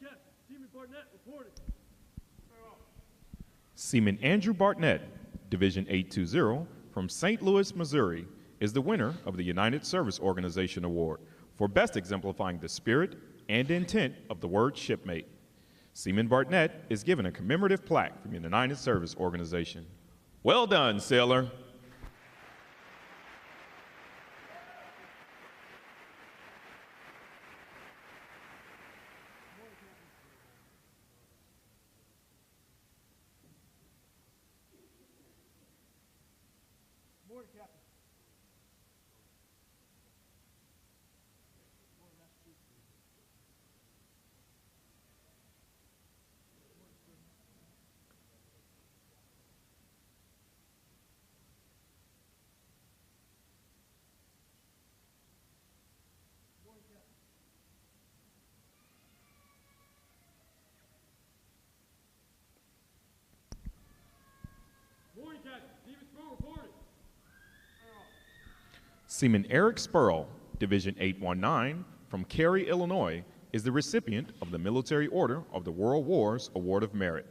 Captain. Seaman Barnett reporting. Very well. Seaman Andrew Barnett, Division 820, from St. Louis, Missouri, is the winner of the United Service Organization Award for best exemplifying the spirit and intent of the word shipmate. Seaman Barnett is given a commemorative plaque from the United Service Organization. Well done, sailor. Seaman Eric Spurl, Division 819, from Cary, Illinois, is the recipient of the Military Order of the World Wars Award of Merit.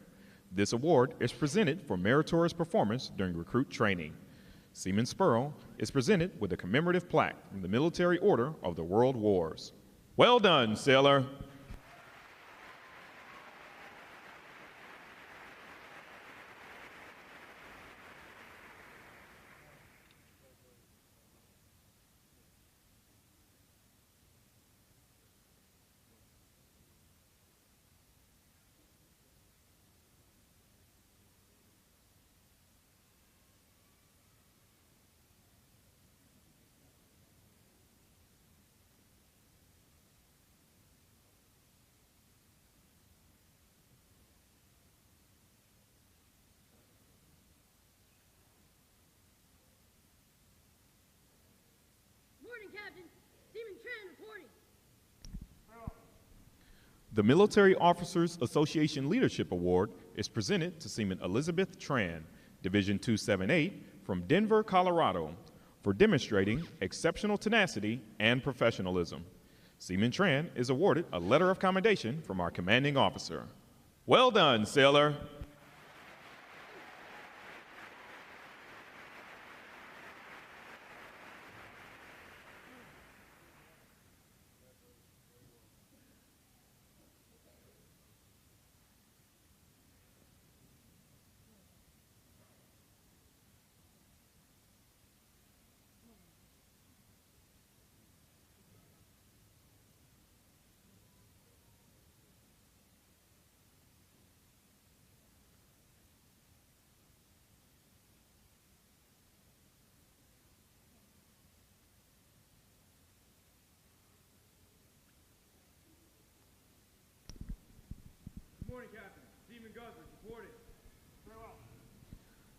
This award is presented for meritorious performance during recruit training. Seaman Spurl is presented with a commemorative plaque from the Military Order of the World Wars. Well done, sailor. Morning, Captain. Seaman Tran reporting. The Military Officers Association Leadership Award is presented to Seaman Elizabeth Tran, Division 278, from Denver, Colorado, for demonstrating exceptional tenacity and professionalism. Seaman Tran is awarded a letter of commendation from our commanding officer. Well done, sailor. Good morning, Captain. Seaman Guthridge reporting. Very well.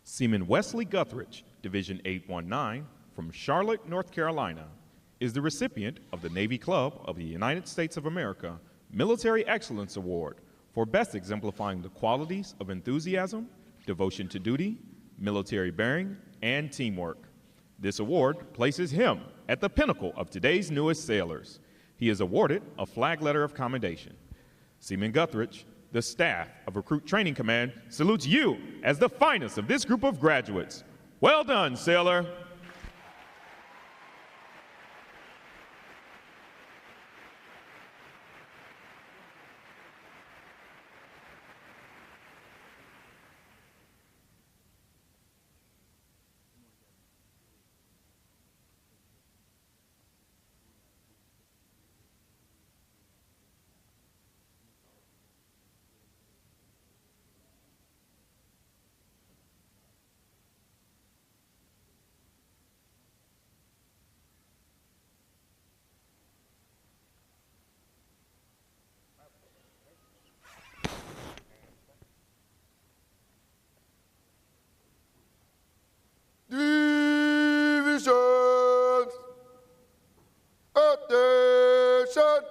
Seaman Wesley Guthridge, Division 819, from Charlotte, North Carolina, is the recipient of the Navy Club of the United States of America Military Excellence Award for best exemplifying the qualities of enthusiasm, devotion to duty, military bearing, and teamwork. This award places him at the pinnacle of today's newest sailors. He is awarded a flag letter of commendation. Seaman Guthridge, the staff of Recruit Training Command, salutes you as the finest of this group of graduates. Well done, sailor. Divisions. Attention.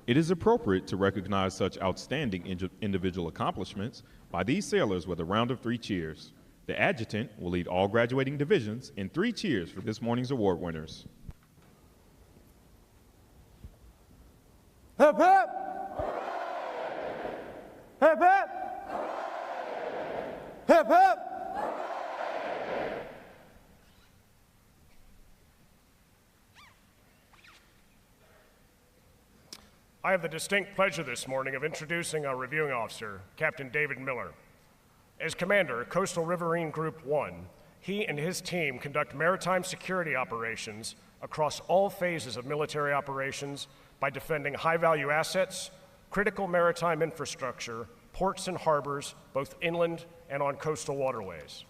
It is appropriate to recognize such outstanding individual accomplishments by these sailors with a round of 3 cheers. The adjutant will lead all graduating divisions in 3 cheers for this morning's award winners. Hip hip! Hip hip! Hip hip! I have the distinct pleasure this morning of introducing our reviewing officer, Captain David Miller. As commander, Coastal Riverine Group 1, he and his team conduct maritime security operations across all phases of military operations by defending high-value assets, critical maritime infrastructure, ports and harbors, both inland and on coastal waterways.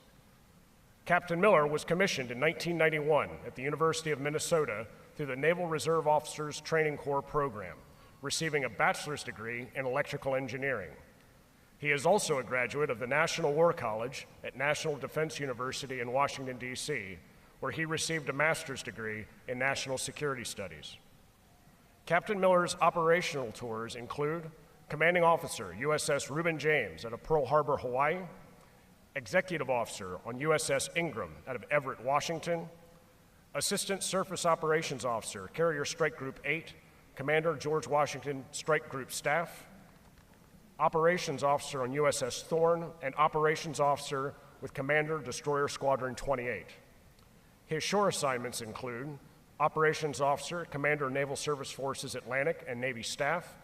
Captain Miller was commissioned in 1991 at the University of Minnesota through the Naval Reserve Officers Training Corps program, receiving a bachelor's degree in electrical engineering. He is also a graduate of the National War College at National Defense University in Washington, D.C., where he received a master's degree in national security studies. Captain Miller's operational tours include Commanding Officer, USS Reuben James out of Pearl Harbor, Hawaii, Executive Officer on USS Ingram out of Everett, Washington, Assistant Surface Operations Officer, Carrier Strike Group 8, Commander George Washington Strike Group Staff, Operations Officer on USS Thorn, and Operations Officer with Commander Destroyer Squadron 28. His shore assignments include Operations Officer, Commander of Naval Service Forces Atlantic and Navy Staff,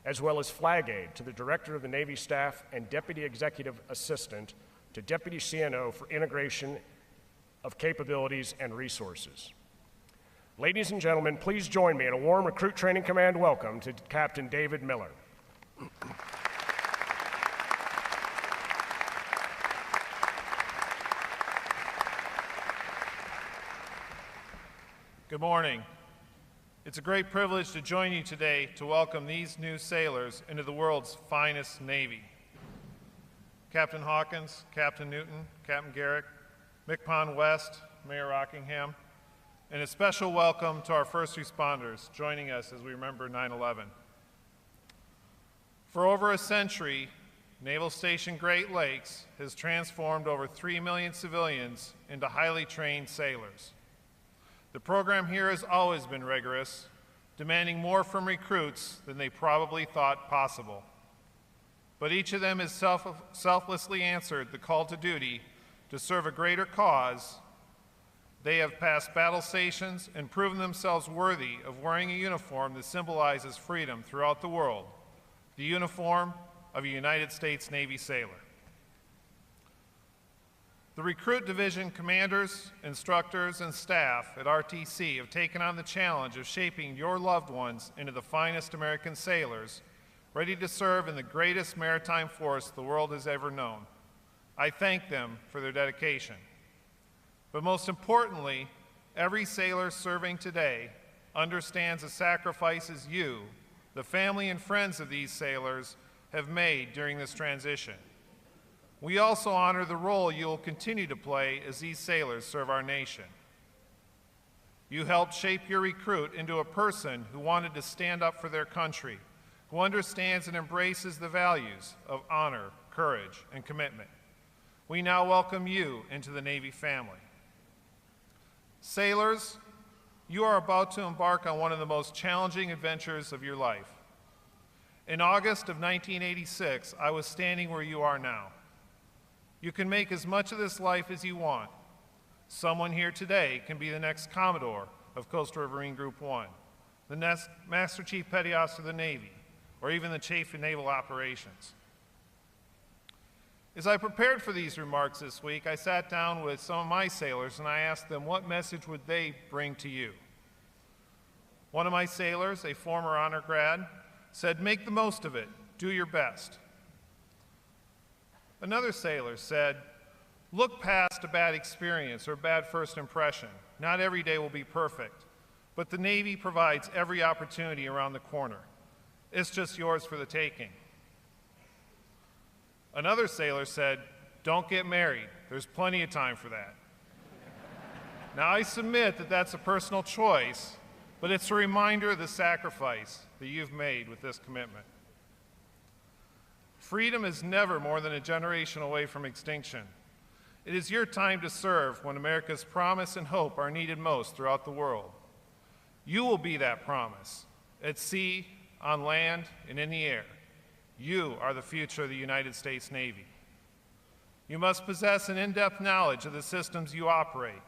as well as Flag Aide to the Director of the Navy Staff and Deputy Executive Assistant to Deputy CNO for integration of capabilities and resources. Ladies and gentlemen, please join me in a warm Recruit Training Command welcome to Captain David Miller. Good morning. It's a great privilege to join you today to welcome these new sailors into the world's finest Navy. Captain Hawkins, Captain Newton, Captain Garrick, MCPON West, Mayor Rockingham, and a special welcome to our first responders joining us as we remember 9/11. For over a century, Naval Station Great Lakes has transformed over 3 million civilians into highly trained sailors. The program here has always been rigorous, demanding more from recruits than they probably thought possible. But each of them has selflessly answered the call to duty to serve a greater cause. They have passed battle stations and proven themselves worthy of wearing a uniform that symbolizes freedom throughout the world, the uniform of a United States Navy sailor. The Recruit Division commanders, instructors, and staff at RTC have taken on the challenge of shaping your loved ones into the finest American sailors, ready to serve in the greatest maritime force the world has ever known. I thank them for their dedication. But most importantly, every sailor serving today understands the sacrifices you, the family and friends of these sailors, have made during this transition. We also honor the role you will continue to play as these sailors serve our nation. You helped shape your recruit into a person who wanted to stand up for their country, who understands and embraces the values of honor, courage, and commitment. We now welcome you into the Navy family. Sailors, you are about to embark on one of the most challenging adventures of your life. In August of 1986, I was standing where you are now. You can make as much of this life as you want. Someone here today can be the next Commodore of Coastal Riverine Group 1, the next Master Chief Petty Officer of the Navy, or even the Chief of Naval Operations. As I prepared for these remarks this week, I sat down with some of my sailors and I asked them what message would they bring to you. One of my sailors, a former honor grad, said, "Make the most of it, do your best." Another sailor said, "Look past a bad experience or a bad first impression. Not every day will be perfect, but the Navy provides every opportunity around the corner. It's just yours for the taking." Another sailor said, "Don't get married. There's plenty of time for that." Now, I submit that that's a personal choice, but it's a reminder of the sacrifice that you've made with this commitment. Freedom is never more than a generation away from extinction. It is your time to serve when America's promise and hope are needed most throughout the world. You will be that promise, at sea, on land, and in the air. You are the future of the United States Navy. You must possess an in-depth knowledge of the systems you operate.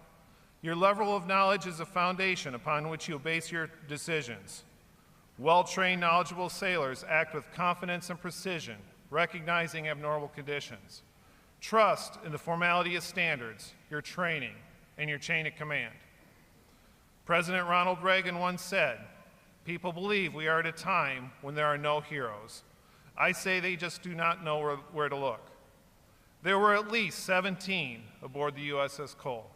Your level of knowledge is a foundation upon which you'll base your decisions. Well-trained, knowledgeable sailors act with confidence and precision, recognizing abnormal conditions. Trust in the formality of standards, your training, and your chain of command. President Ronald Reagan once said, "People believe we are at a time when there are no heroes. I say they just do not know where to look." There were at least 17 aboard the USS Cole,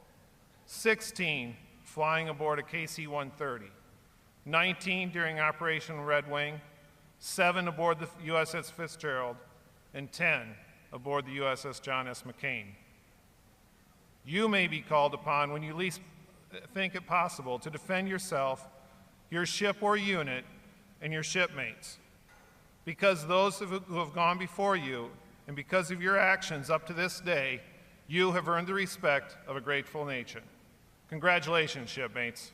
16 flying aboard a KC-130, 19 during Operation Red Wing, 7 aboard the USS Fitzgerald, and 10 aboard the USS John S. McCain. You may be called upon when you least think it possible to defend yourself, your ship or unit, and your shipmates. Because those who have gone before you, and because of your actions up to this day, you have earned the respect of a grateful nation. Congratulations, shipmates.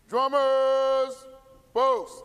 Drummers, post.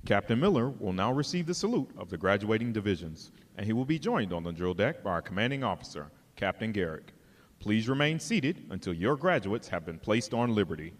Captain Miller will now receive the salute of the graduating divisions, and he will be joined on the drill deck by our commanding officer, Captain Garrick. Please remain seated until your graduates have been placed on liberty.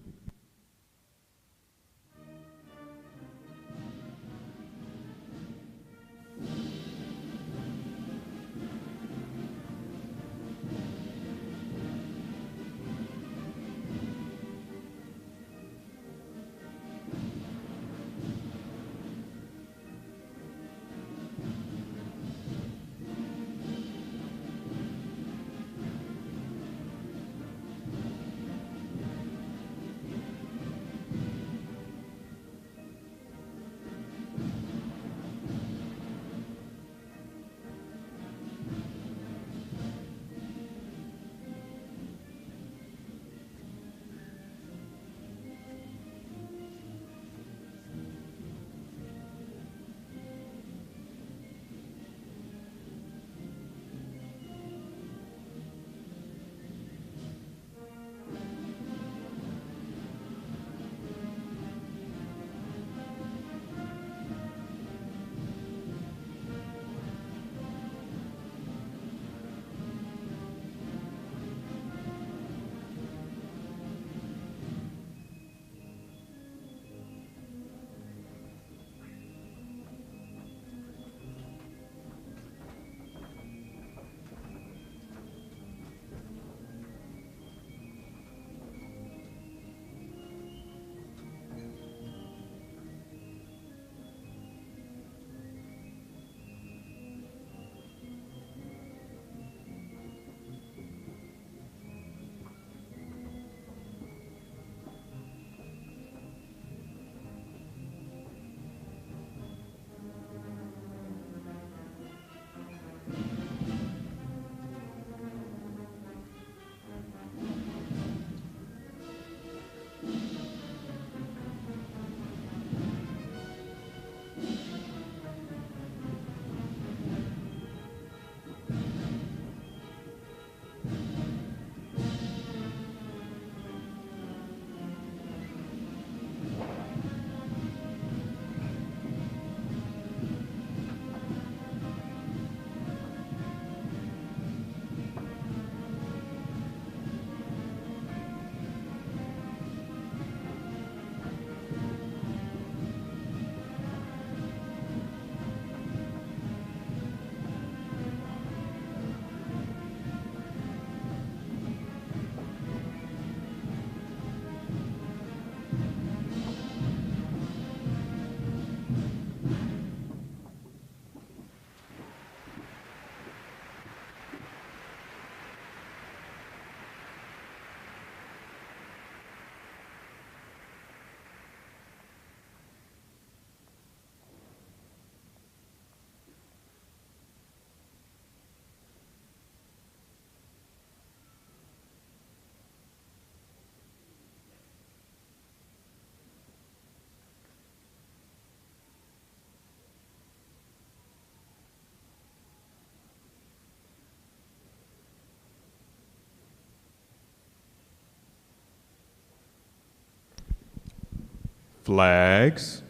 Flags.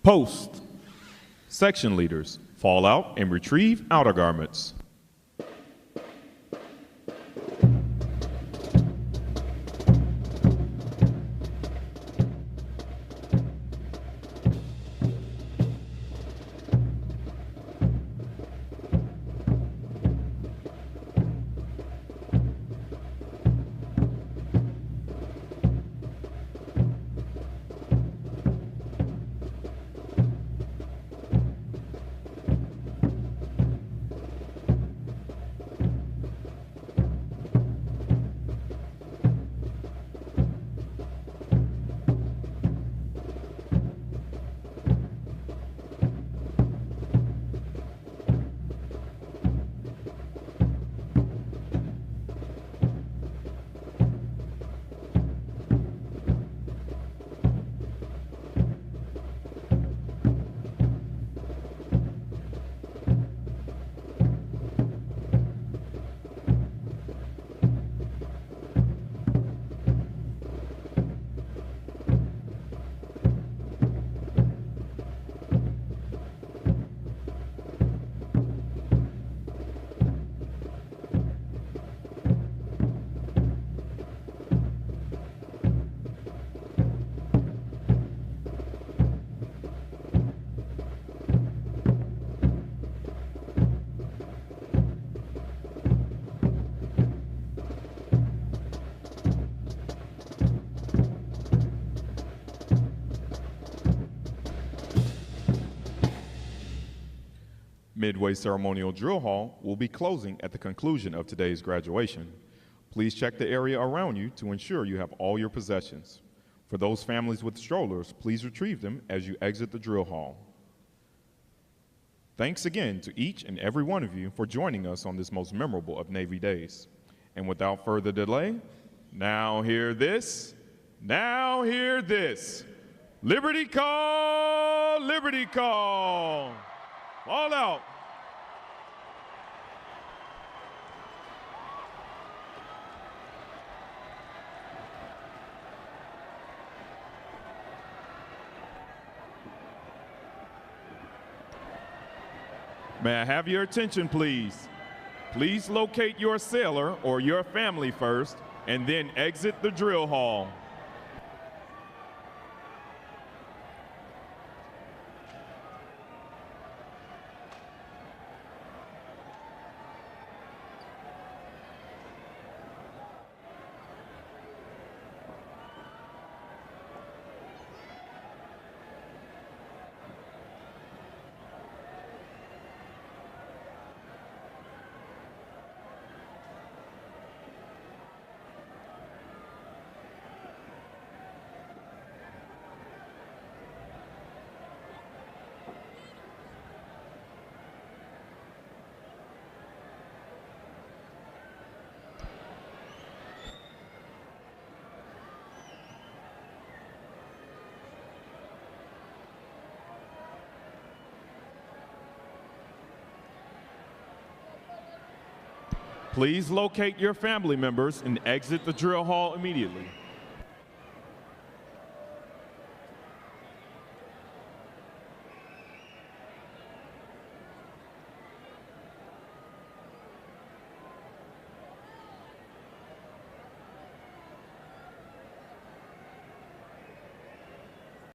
Post. Section leaders, fall out and retrieve outer garments. Midway Ceremonial Drill Hall will be closing at the conclusion of today's graduation. Please check the area around you to ensure you have all your possessions. For those families with strollers, please retrieve them as you exit the drill hall. Thanks again to each and every one of you for joining us on this most memorable of Navy Days. And without further delay, now hear this, now hear this. Liberty call, liberty call. All out. May I have your attention, please? Please locate your sailor or your family first, and then exit the drill hall. Please locate your family members and exit the drill hall immediately.